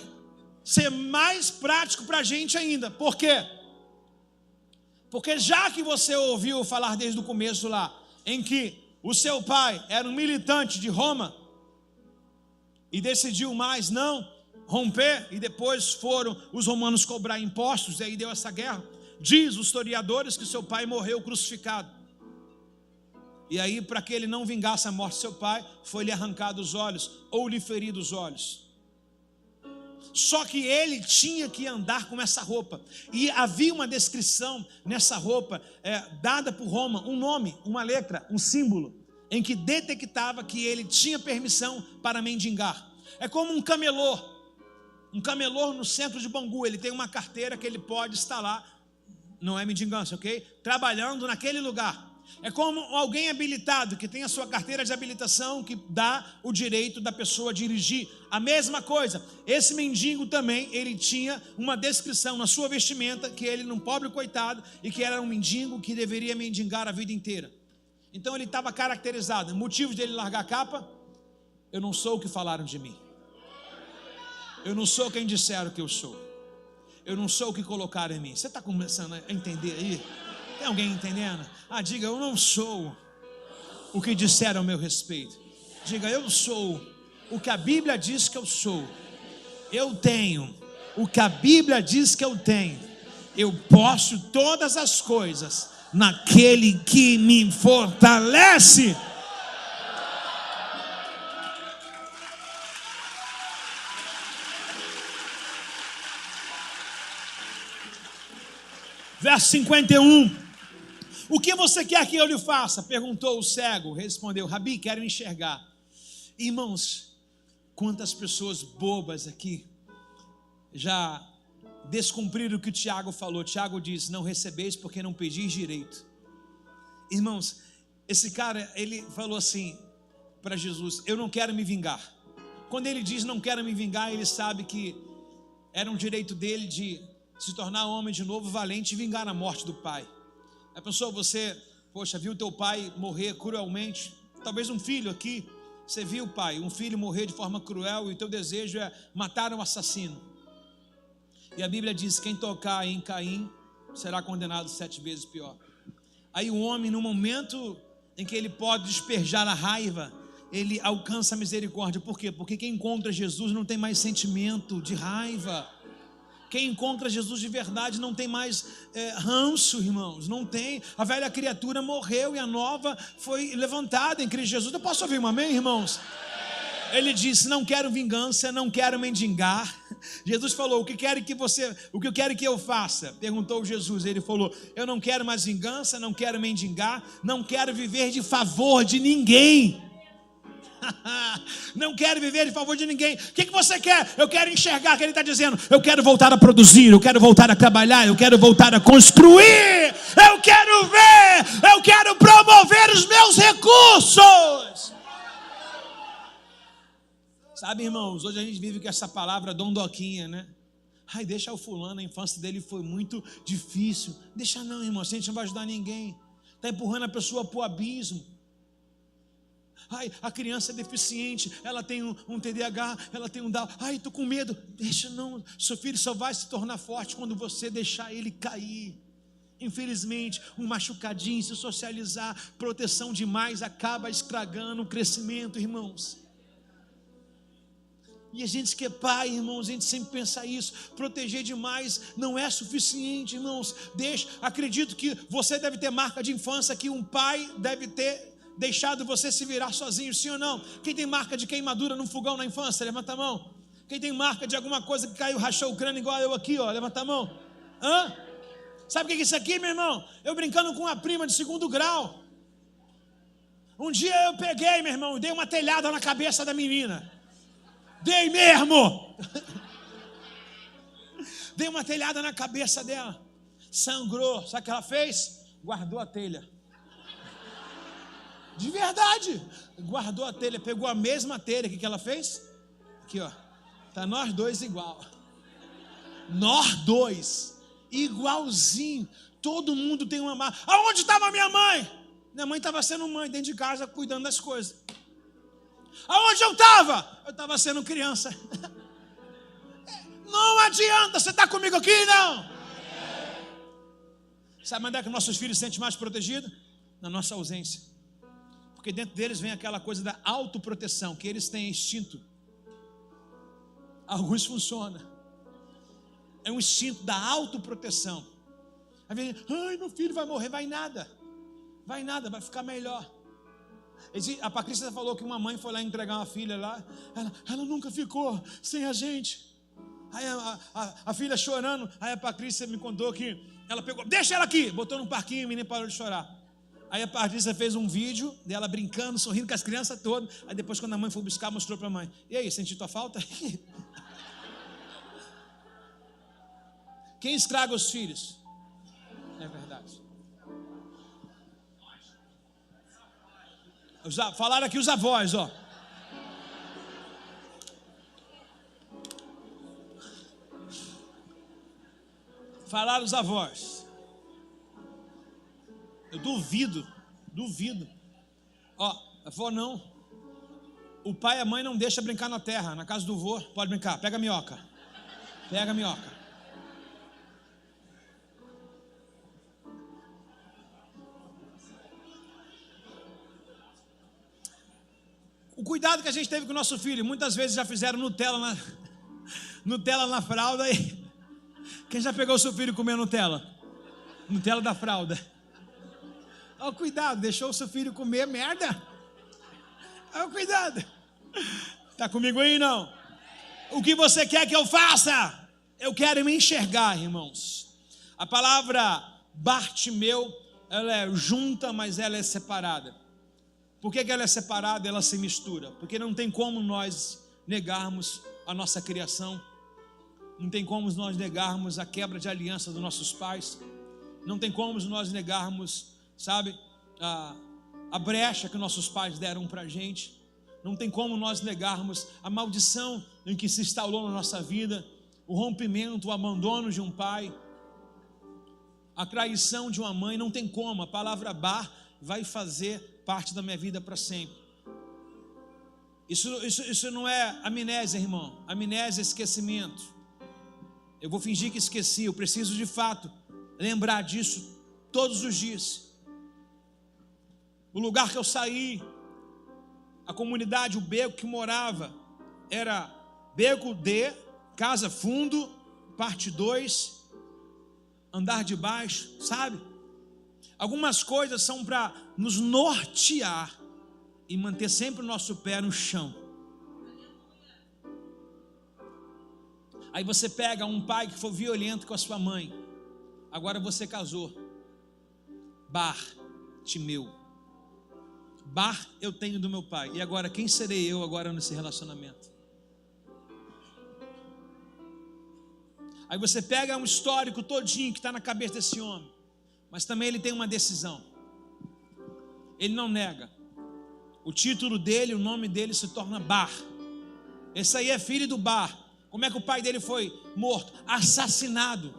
ser mais prático para a gente ainda. Por quê? Porque já que você ouviu falar desde o começo lá, em que o seu pai era um militante de Roma e decidiu mais não romper, e depois foram os romanos cobrar impostos, e aí deu essa guerra. Diz os historiadores que seu pai morreu crucificado. E aí, para que ele não vingasse a morte de seu pai, foi-lhe arrancado os olhos, ou lhe ferido os olhos. Só que ele tinha que andar com essa roupa. E havia uma descrição nessa roupa, dada por Roma, um nome, uma letra, um símbolo, em que detectava que ele tinha permissão para mendigar. É como um camelô. Um camelô no centro de Bangu, ele tem uma carteira que ele pode estar lá, não é mendigância, ok? Trabalhando naquele lugar. É como alguém habilitado, que tem a sua carteira de habilitação, que dá o direito da pessoa dirigir. A mesma coisa, esse mendigo também, ele tinha uma descrição na sua vestimenta, que ele era um pobre coitado, e que era um mendigo que deveria mendigar a vida inteira. Então ele estava caracterizado. Motivos dele largar a capa: eu não sou o que falaram de mim. Eu não sou quem disseram que eu sou. Eu não sou o que colocaram em mim. Você está começando a entender aí? Tem alguém entendendo? Diga: eu não sou o que disseram a meu respeito. Diga: eu sou o que a Bíblia diz que eu sou. Eu tenho o que a Bíblia diz que eu tenho. Eu posso todas as coisas naquele que me fortalece. Verso 51. O que você quer que eu lhe faça? Perguntou o cego. Respondeu: Rabi, quero enxergar. Irmãos, quantas pessoas bobas aqui já descumpriram o que o Tiago falou. Tiago diz: não recebeis porque não pedis direito. Irmãos, esse cara, ele falou assim para Jesus: eu não quero me vingar. Quando ele diz não quero me vingar, ele sabe que era um direito dele de se tornar homem de novo, valente, e vingar a morte do pai. A pessoa, você, poxa, viu teu pai morrer cruelmente? Talvez um filho aqui, você viu, pai, um filho morrer de forma cruel, e o teu desejo é matar um assassino. E a Bíblia diz: quem tocar em Caim será condenado 7 vezes pior. Aí o homem, no momento em que ele pode despejar a raiva, ele alcança a misericórdia. Por quê? Porque quem encontra Jesus não tem mais sentimento de raiva. Quem encontra Jesus de verdade não tem mais ranço, irmãos. Não tem. A velha criatura morreu e a nova foi levantada em Cristo Jesus. Eu posso ouvir um amém, irmãos? Ele disse: não quero vingança, não quero mendigar. Jesus falou: o que eu quero que eu faça? Perguntou Jesus. Ele falou: eu não quero mais vingança, não quero mendigar, não quero viver de favor de ninguém. Não quero viver de favor de ninguém. O que você quer? Eu quero enxergar. Que ele está dizendo: eu quero voltar a produzir, eu quero voltar a trabalhar, eu quero voltar a construir, eu quero ver, eu quero promover os meus recursos. Sabe, irmãos, hoje a gente vive com essa palavra dondoquinha, né? Ai, deixa o fulano, a infância dele foi muito difícil. Deixa não, irmão, a gente não vai ajudar ninguém. Está empurrando a pessoa para o abismo. Ai, a criança é deficiente, ela tem um TDAH, ela tem um Down. Ai, estou com medo. Deixa não, seu filho só vai se tornar forte quando você deixar ele cair. Infelizmente, um machucadinho, se socializar, proteção demais, acaba estragando o crescimento, irmãos. E a gente que é pai, irmãos, a gente sempre pensa isso. Proteger demais não é suficiente, irmãos. Acredito que você deve ter marca de infância, que um pai deve ter deixado você se virar sozinho, sim ou não? Quem tem marca de queimadura num fogão na infância, levanta a mão. Quem tem marca de alguma coisa que caiu, rachou o crânio igual eu aqui, ó, levanta a mão. Sabe o que é isso aqui, meu irmão? Eu brincando com uma prima de 2º grau. Um dia eu peguei, meu irmão, e dei uma telhada na cabeça da menina. Dei mesmo. Dei uma telhada na cabeça dela. Sangrou. Sabe o que ela fez? Guardou a telha. De verdade. Guardou a telha, pegou a mesma telha. O que ela fez? Aqui, ó. Tá nós dois igual. Nós dois. Igualzinho. Todo mundo tem uma marca. Aonde estava minha mãe? Minha mãe estava sendo mãe dentro de casa, cuidando das coisas. Aonde eu estava? Eu estava sendo criança. Não adianta, você está comigo aqui, não? Sabe onde é que nossos filhos se sentem mais protegidos? Na nossa ausência. Porque dentro deles vem aquela coisa da autoproteção, que eles têm instinto. Alguns funcionam. É um instinto da autoproteção. Aí vem, ai, meu filho vai morrer, vai nada. Vai nada, vai ficar melhor. A Patrícia falou que uma mãe foi lá entregar uma filha lá. Ela nunca ficou sem a gente. Aí a filha chorando. Aí a Patrícia me contou que ela pegou, deixa ela aqui, botou num parquinho e o menino parou de chorar. Aí a Patrícia fez um vídeo dela brincando, sorrindo com as crianças todas. Aí depois, quando a mãe foi buscar, mostrou para a mãe. E aí, senti tua falta? Quem estraga os filhos? É verdade. Falaram aqui os avós, ó. Falaram os avós. Eu duvido. Ó, avó não. O pai e a mãe não deixam brincar na terra. Na casa do vô, pode brincar. Pega a minhoca. Pega a minhoca. O cuidado que a gente teve com o nosso filho. Muitas vezes já fizeram Nutella na fralda. E quem já pegou o seu filho comendo Nutella? Nutella da fralda. Olha o cuidado, deixou o seu filho comer merda? Olha o cuidado. Está comigo aí, não? O que você quer que eu faça? Eu quero me enxergar, irmãos. A palavra Bartimeu, ela é junta, mas ela é separada. Por que ela é separada? Ela se mistura. Porque não tem como nós negarmos a nossa criação. Não tem como nós negarmos a quebra de aliança dos nossos pais. Não tem como nós negarmos, sabe, a brecha que nossos pais deram para a gente. Não tem como nós negarmos a maldição em que se instalou na nossa vida, o rompimento, o abandono de um pai, a traição de uma mãe. Não tem como. A palavra bar vai fazer parte da minha vida para sempre. Isso não é amnésia, irmão. Amnésia é esquecimento. Eu vou fingir que esqueci. Eu preciso de fato lembrar disso todos os dias. O lugar que eu saí, a comunidade, o beco que morava, era beco D, casa fundo, parte 2, andar de baixo, sabe? Algumas coisas são para nos nortear e manter sempre o nosso pé no chão. Aí você pega um pai que foi violento com a sua mãe. Agora você casou. Bartimeu. Bar eu tenho do meu pai. E agora quem serei eu agora nesse relacionamento? Aí você pega um histórico todinho que está na cabeça desse homem. Mas também ele tem uma decisão. Ele não nega. O título dele, o nome dele se torna Bar. Esse aí é filho do Bar. Como é que o pai dele foi morto? Assassinado.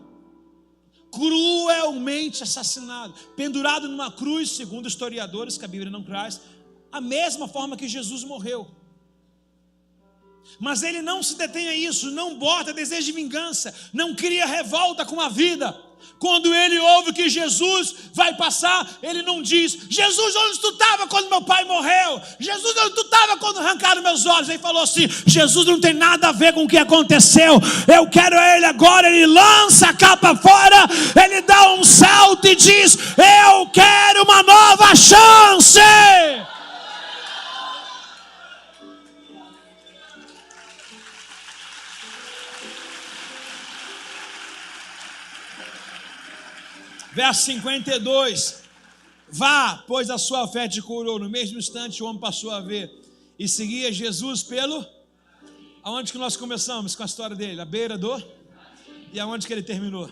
Cruelmente assassinado. Pendurado numa cruz, segundo historiadores, que a Bíblia não traz, a mesma forma que Jesus morreu. Mas ele não se detém a isso, não bota desejo de vingança, não cria revolta com a vida. Quando ele ouve que Jesus vai passar, ele não diz: Jesus, onde tu estava quando meu pai morreu? Jesus, onde tu estava quando arrancaram meus olhos? Ele falou assim: Jesus não tem nada a ver com o que aconteceu, eu quero ele agora. Ele lança a capa fora, ele dá um salto e diz: eu quero uma nova chance. Verso 52, vá, pois a sua fé te curou. No mesmo instante o homem passou a ver e seguia Jesus pelo... Aonde que nós começamos com a história dele? A beira do... E aonde que ele terminou?